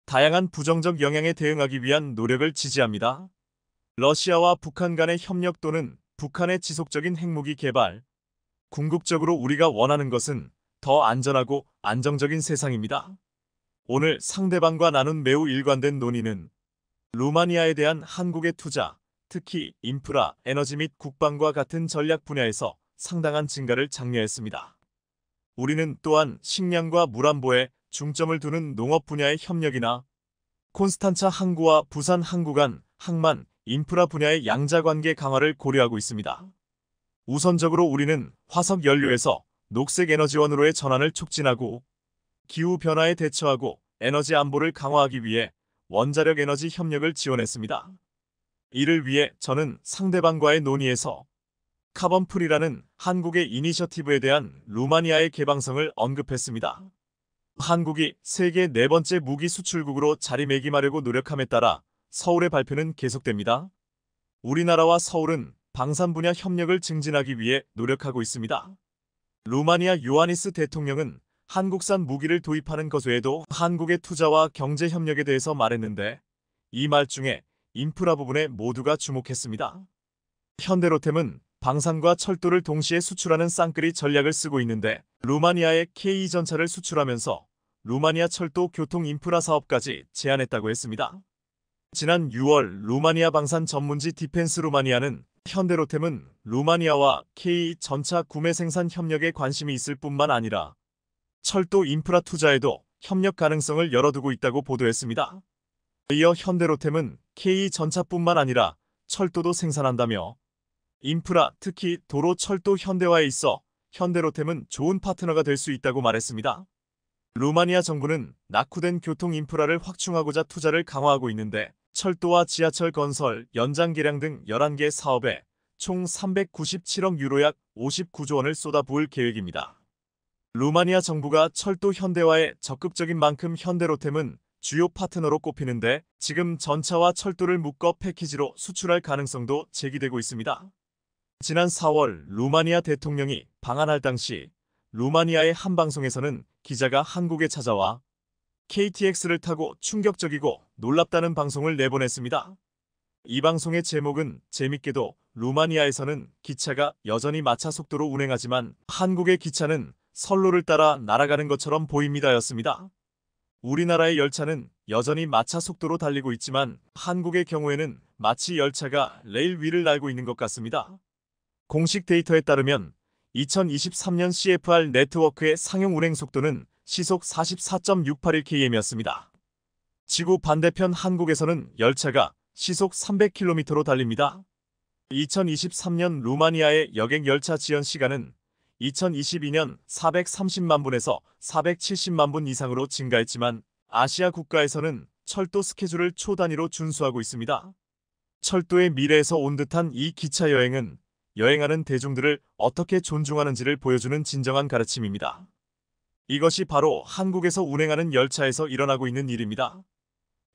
Speaker 1: 다양한 부정적 영향에 대응하기 위한 노력을 지지합니다. 러시아와 북한 간의 협력 또는 북한의 지속적인 핵무기 개발, 궁극적으로 우리가 원하는 것은 더 안전하고 안정적인 세상입니다. 오늘 상대방과 나눈 매우 일관된 논의는 루마니아에 대한 한국의 투자, 특히 인프라, 에너지 및 국방과 같은 전략 분야에서 상당한 증가를 장려했습니다. 우리는 또한 식량과 물안보에 중점을 두는 농업 분야의 협력이나 콘스탄차 항구와 부산 항구 간 항만, 인프라 분야의 양자관계 강화를 고려하고 있습니다. 우선적으로 우리는 화석 연료에서 녹색 에너지원으로의 전환을 촉진하고 기후변화에 대처하고 에너지 안보를 강화하기 위해 원자력 에너지 협력을 지원했습니다. 이를 위해 저는 상대방과의 논의에서 카본프리라는 한국의 이니셔티브에 대한 루마니아의 개방성을 언급했습니다. 한국이 세계 네 번째 무기 수출국으로 자리매김하려고 노력함에 따라 서울의 발표는 계속됩니다. 우리나라와 서울은 방산 분야 협력을 증진하기 위해 노력하고 있습니다. 루마니아 요하니스 대통령은 한국산 무기를 도입하는 것 외에도 한국의 투자와 경제 협력에 대해서 말했는데 이 말 중에 인프라 부분에 모두가 주목했습니다. 현대로템은 방산과 철도를 동시에 수출하는 쌍끌이 전략을 쓰고 있는데 루마니아에 K2 전차를 수출하면서 루마니아 철도 교통 인프라 사업까지 제안했다고 했습니다. 지난 6월 루마니아 방산 전문지 디펜스 루마니아는 현대로템은 루마니아와 K2 전차 구매 생산 협력에 관심이 있을 뿐만 아니라 철도 인프라 투자에도 협력 가능성을 열어두고 있다고 보도했습니다. 이어 현대로템은 K전차뿐만 아니라 철도도 생산한다며 인프라, 특히 도로 철도 현대화에 있어 현대로템은 좋은 파트너가 될 수 있다고 말했습니다. 루마니아 정부는 낙후된 교통 인프라를 확충하고자 투자를 강화하고 있는데 철도와 지하철 건설, 연장 개량 등 11개 사업에 총 397억 유로 약 59조 원을 쏟아부을 계획입니다. 루마니아 정부가 철도 현대화에 적극적인 만큼 현대로템은 주요 파트너로 꼽히는데 지금 전차와 철도를 묶어 패키지로 수출할 가능성도 제기되고 있습니다. 지난 4월 루마니아 대통령이 방한할 당시 루마니아의 한 방송에서는 기자가 한국에 찾아와 KTX를 타고 충격적이고 놀랍다는 방송을 내보냈습니다. 이 방송의 제목은 재밌게도 루마니아에서는 기차가 여전히 마차 속도로 운행하지만 한국의 기차는 선로를 따라 날아가는 것처럼 보입니다였습니다. 우리나라의 열차는 여전히 마차 속도로 달리고 있지만 한국의 경우에는 마치 열차가 레일 위를 날고 있는 것 같습니다. 공식 데이터에 따르면 2023년 CFR 네트워크의 상용 운행 속도는 시속 44.681km였습니다. 지구 반대편 한국에서는 열차가 시속 300km로 달립니다. 2023년 루마니아의 여객 열차 지연 시간은 2022년 430만 분에서 470만 분 이상으로 증가했지만 아시아 국가에서는 철도 스케줄을 초 단위로 준수하고 있습니다. 철도의 미래에서 온 듯한 이 기차 여행은 여행하는 대중들을 어떻게 존중하는지를 보여주는 진정한 가르침입니다. 이것이 바로 한국에서 운행하는 열차에서 일어나고 있는 일입니다.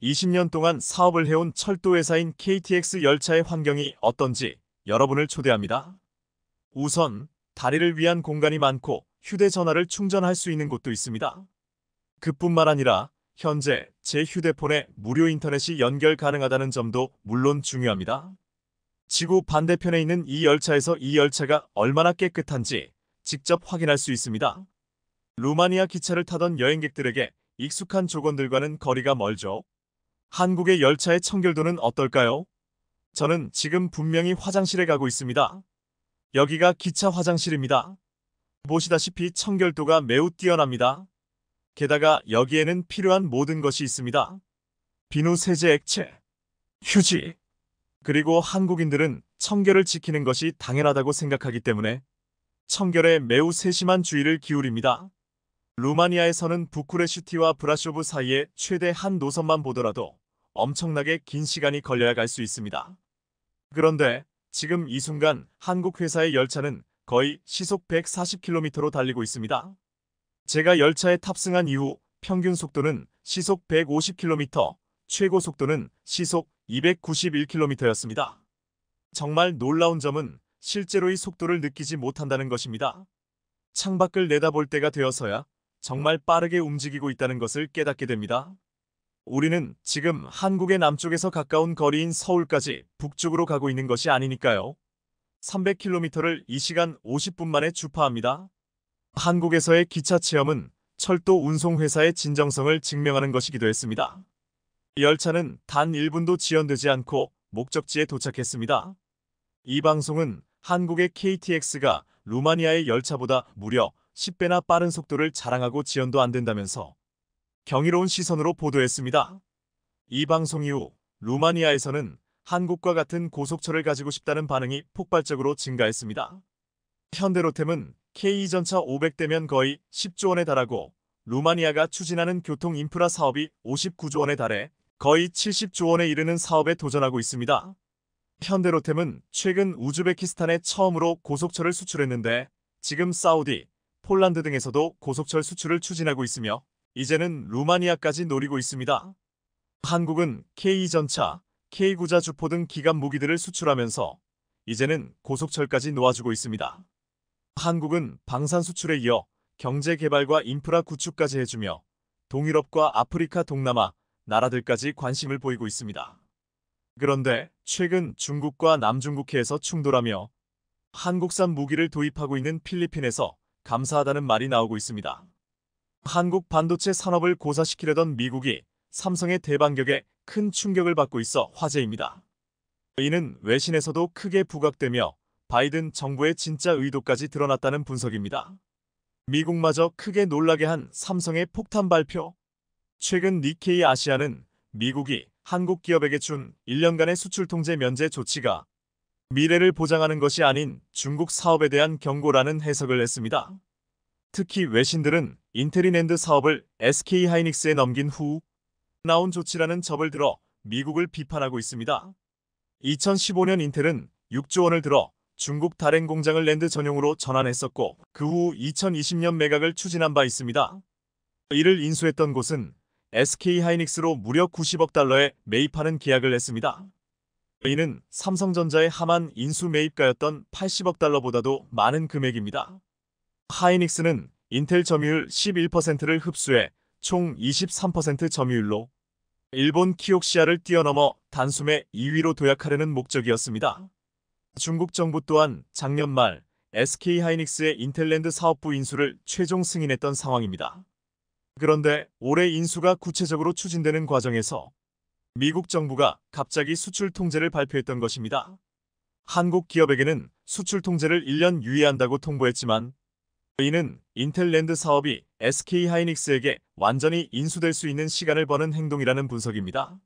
Speaker 1: 20년 동안 사업을 해온 철도회사인 KTX 열차의 환경이 어떤지 여러분을 초대합니다. 우선 다리를 위한 공간이 많고 휴대전화를 충전할 수 있는 곳도 있습니다. 그뿐만 아니라 현재 제 휴대폰에 무료 인터넷이 연결 가능하다는 점도 물론 중요합니다. 지구 반대편에 있는 이 열차에서 이 열차가 얼마나 깨끗한지 직접 확인할 수 있습니다. 루마니아 기차를 타던 여행객들에게 익숙한 조건들과는 거리가 멀죠. 한국의 열차의 청결도는 어떨까요? 저는 지금 분명히 화장실에 가고 있습니다. 여기가 기차 화장실입니다. 보시다시피 청결도가 매우 뛰어납니다. 게다가 여기에는 필요한 모든 것이 있습니다. 비누 세제 액체, 휴지, 그리고 한국인들은 청결을 지키는 것이 당연하다고 생각하기 때문에 청결에 매우 세심한 주의를 기울입니다. 루마니아에서는 부쿠레슈티와 브라쇼브 사이에 최대 한 노선만 보더라도 엄청나게 긴 시간이 걸려야 갈 수 있습니다. 그런데 지금 이 순간 한국 회사의 열차는 거의 시속 140km로 달리고 있습니다. 제가 열차에 탑승한 이후 평균 속도는 시속 150km, 최고 속도는 시속 291km였습니다. 정말 놀라운 점은 실제로 이 속도를 느끼지 못한다는 것입니다. 창밖을 내다볼 때가 되어서야 정말 빠르게 움직이고 있다는 것을 깨닫게 됩니다. 우리는 지금 한국의 남쪽에서 가까운 거리인 서울까지 북쪽으로 가고 있는 것이 아니니까요. 300km를 2시간 50분 만에 주파합니다. 한국에서의 기차 체험은 철도 운송회사의 진정성을 증명하는 것이기도 했습니다. 열차는 단 1분도 지연되지 않고 목적지에 도착했습니다. 이 방송은 한국의 KTX가 루마니아의 열차보다 무려 10배나 빠른 속도를 자랑하고 지연도 안 된다면서 경이로운 시선으로 보도했습니다. 이 방송 이후 루마니아에서는 한국과 같은 고속철을 가지고 싶다는 반응이 폭발적으로 증가했습니다. 현대로템은 K전차 500대면 거의 10조 원에 달하고 루마니아가 추진하는 교통 인프라 사업이 59조 원에 달해 거의 70조 원에 이르는 사업에 도전하고 있습니다. 현대로템은 최근 우즈베키스탄에 처음으로 고속철을 수출했는데 지금 사우디, 폴란드 등에서도 고속철 수출을 추진하고 있으며 이제는 루마니아까지 노리고 있습니다. 한국은 K전차, K구자 주포 등 기갑 무기들을 수출하면서 이제는 고속철까지 놓아주고 있습니다. 한국은 방산 수출에 이어 경제 개발과 인프라 구축까지 해주며 동유럽과 아프리카 동남아 나라들까지 관심을 보이고 있습니다. 그런데 최근 중국과 남중국해에서 충돌하며 한국산 무기를 도입하고 있는 필리핀에서 감사하다는 말이 나오고 있습니다. 한국 반도체 산업을 고사시키려던 미국이 삼성의 대반격에 큰 충격을 받고 있어 화제입니다. 이는 외신에서도 크게 부각되며 바이든 정부의 진짜 의도까지 드러났다는 분석입니다. 미국마저 크게 놀라게 한 삼성의 폭탄 발표. 최근 니케이 아시아는 미국이 한국 기업에게 준 1년간의 수출 통제 면제 조치가 미래를 보장하는 것이 아닌 중국 사업에 대한 경고라는 해석을 했습니다. 특히 외신들은 인텔이 낸드 사업을 SK하이닉스에 넘긴 후 나온 조치라는 접을 들어 미국을 비판하고 있습니다. 2015년 인텔은 6조 원을 들어 중국 다롄 공장을 낸드 전용으로 전환했었고 그 후 2020년 매각을 추진한 바 있습니다. 이를 인수했던 곳은 SK하이닉스로 무려 90억 달러에 매입하는 계약을 했습니다. 이는 삼성전자의 하만 인수 매입가였던 80억 달러보다도 많은 금액입니다. 하이닉스는 인텔 점유율 11%를 흡수해 총 23% 점유율로 일본 키옥시아를 뛰어넘어 단숨에 2위로 도약하려는 목적이었습니다. 중국 정부 또한 작년 말 SK하이닉스의 인텔랜드 사업부 인수를 최종 승인했던 상황입니다. 그런데 올해 인수가 구체적으로 추진되는 과정에서 미국 정부가 갑자기 수출 통제를 발표했던 것입니다. 한국 기업에게는 수출 통제를 1년 유예한다고 통보했지만 이는 인텔랜드 사업이 SK하이닉스에게 완전히 인수될 수 있는 시간을 버는 행동이라는 분석입니다.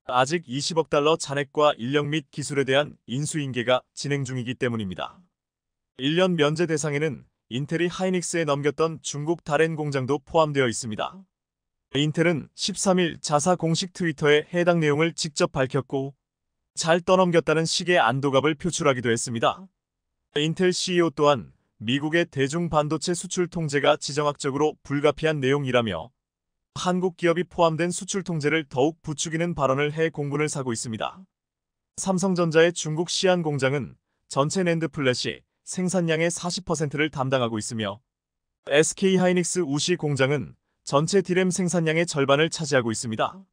Speaker 1: 아직 20억 달러 잔액과 인력 및 기술에 대한 인수인계가 진행 중이기 때문입니다. 1년 면제 대상에는 인텔이 하이닉스에 넘겼던 중국 다롄 공장도 포함되어 있습니다. 인텔은 13일 자사 공식 트위터에 해당 내용을 직접 밝혔고 잘 떠넘겼다는 식의 안도감을 표출하기도 했습니다. 인텔 CEO 또한 미국의 대중 반도체 수출 통제가 지정학적으로 불가피한 내용이라며 한국 기업이 포함된 수출 통제를 더욱 부추기는 발언을 해 공분을 사고 있습니다. 삼성전자의 중국 시안 공장은 전체 낸드 플래시 생산량의 40%를 담당하고 있으며 SK하이닉스 우시 공장은 전체 디램 생산량의 절반을 차지하고 있습니다.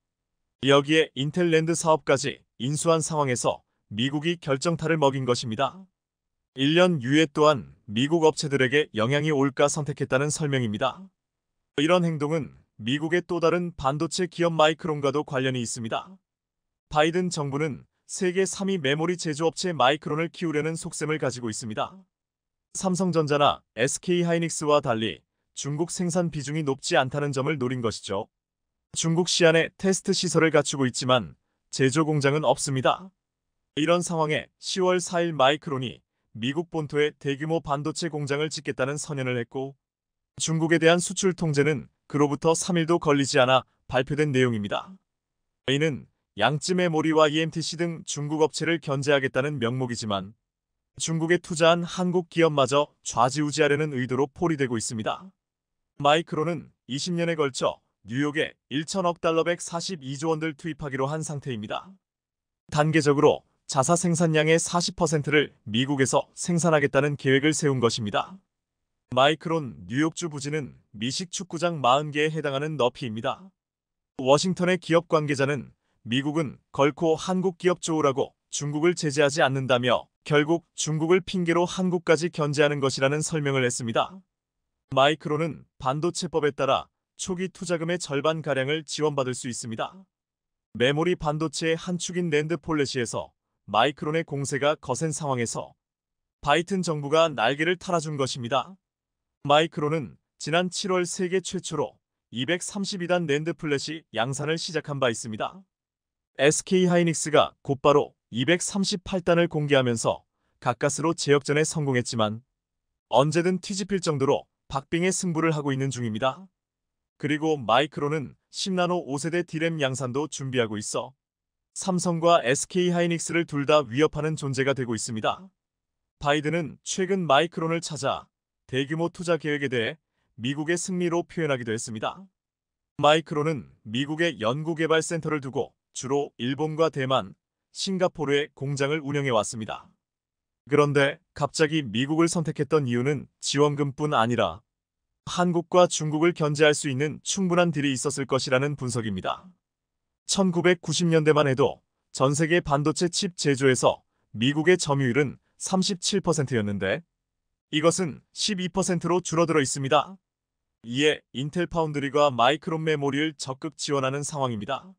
Speaker 1: 여기에 인텔랜드 사업까지 인수한 상황에서 미국이 결정타를 먹인 것입니다. 1년 유예 또한 미국 업체들에게 영향이 올까 선택했다는 설명입니다. 이런 행동은 미국의 또 다른 반도체 기업 마이크론과도 관련이 있습니다. 바이든 정부는 세계 3위 메모리 제조업체 마이크론을 키우려는 속셈을 가지고 있습니다. 삼성전자나 SK하이닉스와 달리 중국 생산 비중이 높지 않다는 점을 노린 것이죠. 중국 시안에 테스트 시설을 갖추고 있지만 제조 공장은 없습니다. 이런 상황에 10월 4일 마이크론이 미국 본토에 대규모 반도체 공장을 짓겠다는 선언을 했고 중국에 대한 수출 통제는 그로부터 3일도 걸리지 않아 발표된 내용입니다. 이는 양쯔 메모리와 EMTC 등 중국 업체를 견제하겠다는 명목이지만 중국에 투자한 한국 기업마저 좌지우지하려는 의도로 포리되고 있습니다. 마이크론은 20년에 걸쳐 뉴욕에 1천억 달러 142조 원들 투입하기로 한 상태입니다. 단계적으로 자사 생산량의 40%를 미국에서 생산하겠다는 계획을 세운 것입니다. 마이크론 뉴욕주 부지는 미식 축구장 40개에 해당하는 너피입니다. 워싱턴의 기업 관계자는 미국은 결코 한국 기업 좋으라고 중국을 제재하지 않는다며 결국 중국을 핑계로 한국까지 견제하는 것이라는 설명을 했습니다. 마이크론은 반도체법에 따라 초기 투자금의 절반가량을 지원받을 수 있습니다. 메모리 반도체의 한 축인 낸드 폴래시에서 마이크론의 공세가 거센 상황에서 바이든 정부가 날개를 탈아준 것입니다. 마이크론은 지난 7월 세계 최초로 232단 낸드 플래시 양산을 시작한 바 있습니다. SK하이닉스가 곧바로 238단을 공개하면서 가까스로 제역전에 성공했지만 언제든 뒤집힐 정도로 박빙의 승부를 하고 있는 중입니다. 그리고 마이크론은 10나노 5세대 디램 양산도 준비하고 있어 삼성과 SK하이닉스를 둘 다 위협하는 존재가 되고 있습니다. 바이든은 최근 마이크론을 찾아 대규모 투자 계획에 대해 미국의 승리로 표현하기도 했습니다. 마이크론은 미국의 연구개발센터를 두고 주로 일본과 대만, 싱가포르에 공장을 운영해 왔습니다. 그런데 갑자기 미국을 선택했던 이유는 지원금뿐 아니라 한국과 중국을 견제할 수 있는 충분한 딜이 있었을 것이라는 분석입니다. 1990년대만 해도 전 세계 반도체 칩 제조에서 미국의 점유율은 37%였는데 이것은 12%로 줄어들어 있습니다. 이에 인텔 파운드리가 마이크론 메모리를 적극 지원하는 상황입니다.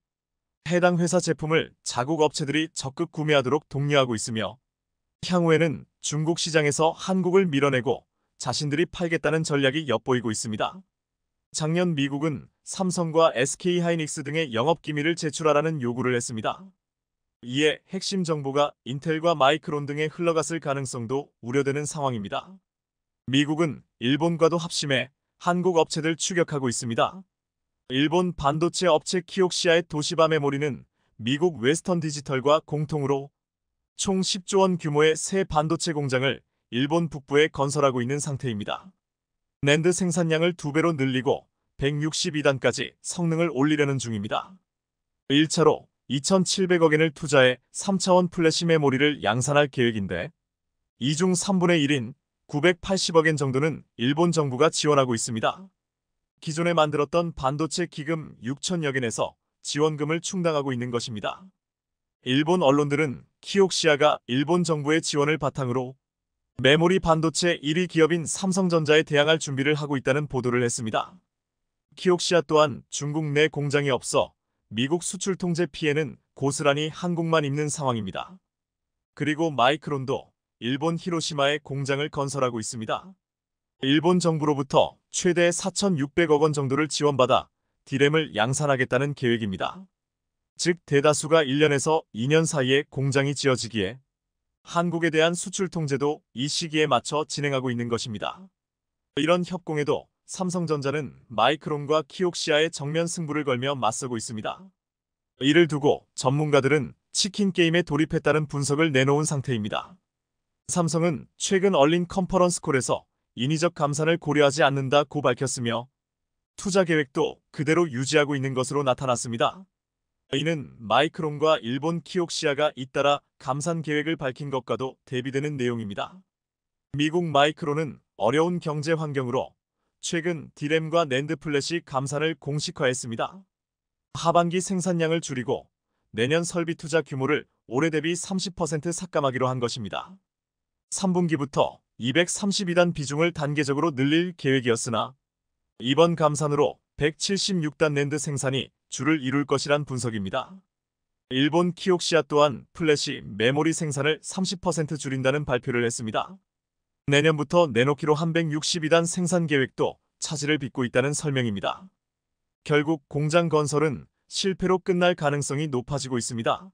Speaker 1: 해당 회사 제품을 자국 업체들이 적극 구매하도록 독려하고 있으며 향후에는 중국 시장에서 한국을 밀어내고 자신들이 팔겠다는 전략이 엿보이고 있습니다. 작년 미국은 삼성과 SK하이닉스 등의 영업기밀을 제출하라는 요구를 했습니다. 이에 핵심 정보가 인텔과 마이크론 등에 흘러갔을 가능성도 우려되는 상황입니다. 미국은 일본과도 합심해 한국 업체들 추격하고 있습니다. 일본 반도체 업체 키옥시아의 도시바 메모리는 미국 웨스턴 디지털과 공통으로 총 10조 원 규모의 새 반도체 공장을 일본 북부에 건설하고 있는 상태입니다. 낸드 생산량을 2배로 늘리고 162단까지 성능을 올리려는 중입니다. 1차로 2,700억 엔을 투자해 3차원 플래시 메모리를 양산할 계획인데 이 중 3분의 1인 980억 엔 정도는 일본 정부가 지원하고 있습니다. 기존에 만들었던 반도체 기금 6천여 엔에서 지원금을 충당하고 있는 것입니다. 일본 언론들은 키옥시아가 일본 정부의 지원을 바탕으로 메모리 반도체 1위 기업인 삼성전자에 대항할 준비를 하고 있다는 보도를 했습니다. 키옥시아 또한 중국 내 공장이 없어 미국 수출 통제 피해는 고스란히 한국만 입는 상황입니다. 그리고 마이크론도 일본 히로시마에 공장을 건설하고 있습니다. 일본 정부로부터 최대 4,600억 원 정도를 지원받아 디램을 양산하겠다는 계획입니다. 즉 대다수가 1년에서 2년 사이에 공장이 지어지기에 한국에 대한 수출 통제도 이 시기에 맞춰 진행하고 있는 것입니다. 이런 협공에도 삼성전자는 마이크론과 키옥시아의 정면 승부를 걸며 맞서고 있습니다. 이를 두고 전문가들은 치킨 게임에 돌입했다는 분석을 내놓은 상태입니다. 삼성은 최근 열린 컨퍼런스 콜에서 인위적 감산을 고려하지 않는다고 밝혔으며 투자 계획도 그대로 유지하고 있는 것으로 나타났습니다. 이는 마이크론과 일본 키옥시아가 잇따라 감산 계획을 밝힌 것과도 대비되는 내용입니다. 미국 마이크론은 어려운 경제 환경으로 최근 디램과 낸드 플래시 감산을 공식화했습니다. 하반기 생산량을 줄이고 내년 설비 투자 규모를 올해 대비 30% 삭감하기로 한 것입니다. 3분기부터 232단 비중을 단계적으로 늘릴 계획이었으나 이번 감산으로 176단 낸드 생산이 주를 이룰 것이란 분석입니다. 일본 키옥시아 또한 플래시 메모리 생산을 30% 줄인다는 발표를 했습니다. 내년부터 내놓기로 한 162단 생산 계획도 차질을 빚고 있다는 설명입니다. 결국 공장 건설은 실패로 끝날 가능성이 높아지고 있습니다.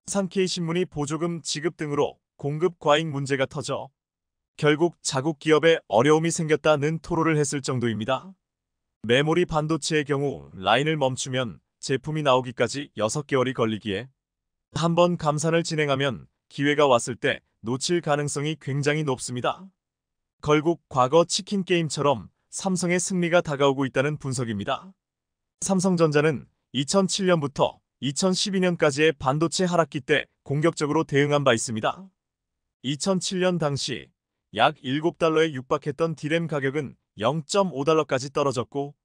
Speaker 1: 산케이신문이 보조금 지급 등으로 공급 과잉 문제가 터져 결국 자국 기업에 어려움이 생겼다는 토로를 했을 정도입니다. 메모리 반도체의 경우 라인을 멈추면 제품이 나오기까지 6개월이 걸리기에 한번 감산을 진행하면 기회가 왔을 때 놓칠 가능성이 굉장히 높습니다. 결국 과거 치킨 게임처럼 삼성의 승리가 다가오고 있다는 분석입니다. 삼성전자는 2007년부터 2012년까지의 반도체 하락기 때 공격적으로 대응한 바 있습니다. 2007년 당시 약 7달러에 육박했던 디램 가격은 0.5달러까지 떨어졌고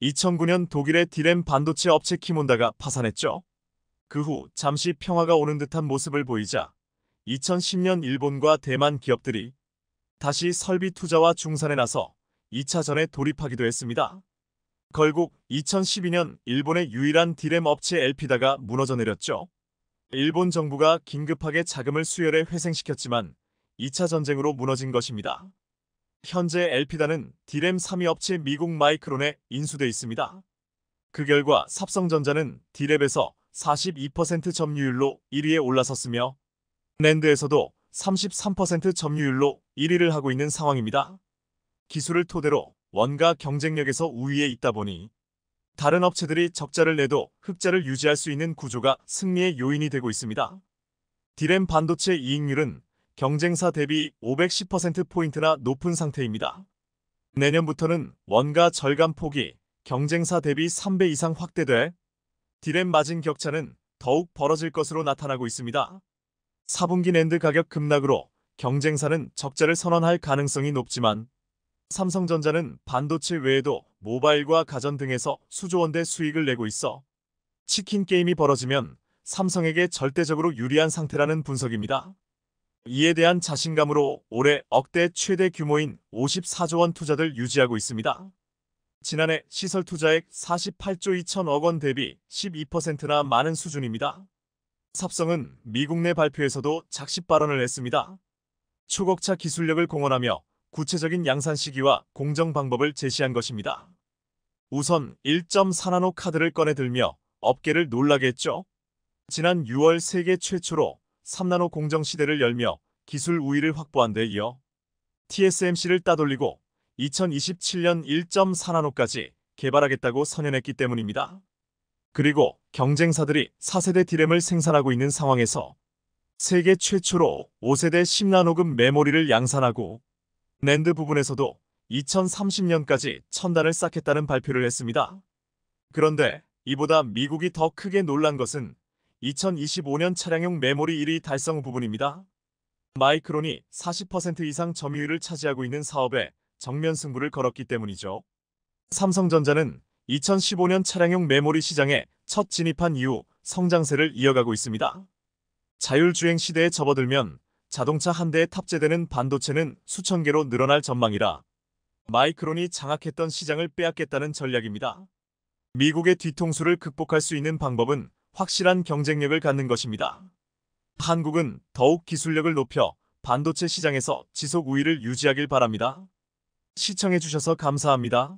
Speaker 1: 2009년 독일의 디램 반도체 업체 키몬다가 파산했죠. 그 후 잠시 평화가 오는 듯한 모습을 보이자 2010년 일본과 대만 기업들이 다시 설비 투자와 중산에 나서 2차전에 돌입하기도 했습니다. 결국 2012년 일본의 유일한 디램 업체 엘피다가 무너져 내렸죠. 일본 정부가 긴급하게 자금을 수혈해 회생시켰지만 2차 전쟁으로 무너진 것입니다. 현재 엘피다는 디램 3위 업체 미국 마이크론에 인수돼 있습니다. 그 결과 삼성전자는 디램에서 42% 점유율로 1위에 올라섰으며 낸드에서도 33% 점유율로 1위를 하고 있는 상황입니다. 기술을 토대로 원가 경쟁력에서 우위에 있다 보니 다른 업체들이 적자를 내도 흑자를 유지할 수 있는 구조가 승리의 요인이 되고 있습니다. 디램 반도체 이익률은 경쟁사 대비 510%포인트나 높은 상태입니다. 내년부터는 원가 절감 폭이 경쟁사 대비 3배 이상 확대돼 디램 마진 격차는 더욱 벌어질 것으로 나타나고 있습니다. 4분기 낸드 가격 급락으로 경쟁사는 적자를 선언할 가능성이 높지만 삼성전자는 반도체 외에도 모바일과 가전 등에서 수조 원대 수익을 내고 있어 치킨 게임이 벌어지면 삼성에게 절대적으로 유리한 상태라는 분석입니다. 이에 대한 자신감으로 올해 억대 최대 규모인 54조 원 투자를 유지하고 있습니다. 지난해 시설 투자액 48조 2천억 원 대비 12%나 많은 수준입니다. 삽성은 미국 내 발표에서도 작심 발언을 했습니다. 초곡차 기술력을 공헌하며 구체적인 양산 시기와 공정 방법을 제시한 것입니다. 우선 1.4나노 카드를 꺼내 들며 업계를 놀라게 했죠. 지난 6월 세계 최초로 3나노 공정 시대를 열며 기술 우위를 확보한 데 이어 TSMC를 따돌리고 2027년 1.4나노까지 개발하겠다고 선언했기 때문입니다. 그리고 경쟁사들이 4세대 D램을 생산하고 있는 상황에서 세계 최초로 5세대 10나노급 메모리를 양산하고 낸드 부분에서도 2030년까지 1000단을 쌓겠다는 발표를 했습니다. 그런데 이보다 미국이 더 크게 놀란 것은 2025년 차량용 메모리 1위 달성 부분입니다. 마이크론이 40% 이상 점유율을 차지하고 있는 사업에 정면 승부를 걸었기 때문이죠. 삼성전자는 2015년 차량용 메모리 시장에 첫 진입한 이후 성장세를 이어가고 있습니다. 자율주행 시대에 접어들면 자동차 한 대에 탑재되는 반도체는 수천 개로 늘어날 전망이라 마이크론이 장악했던 시장을 빼앗겠다는 전략입니다. 미국의 뒤통수를 극복할 수 있는 방법은 확실한 경쟁력을 갖는 것입니다. 한국은 더욱 기술력을 높여 반도체 시장에서 지속 우위를 유지하길 바랍니다. 시청해주셔서 감사합니다.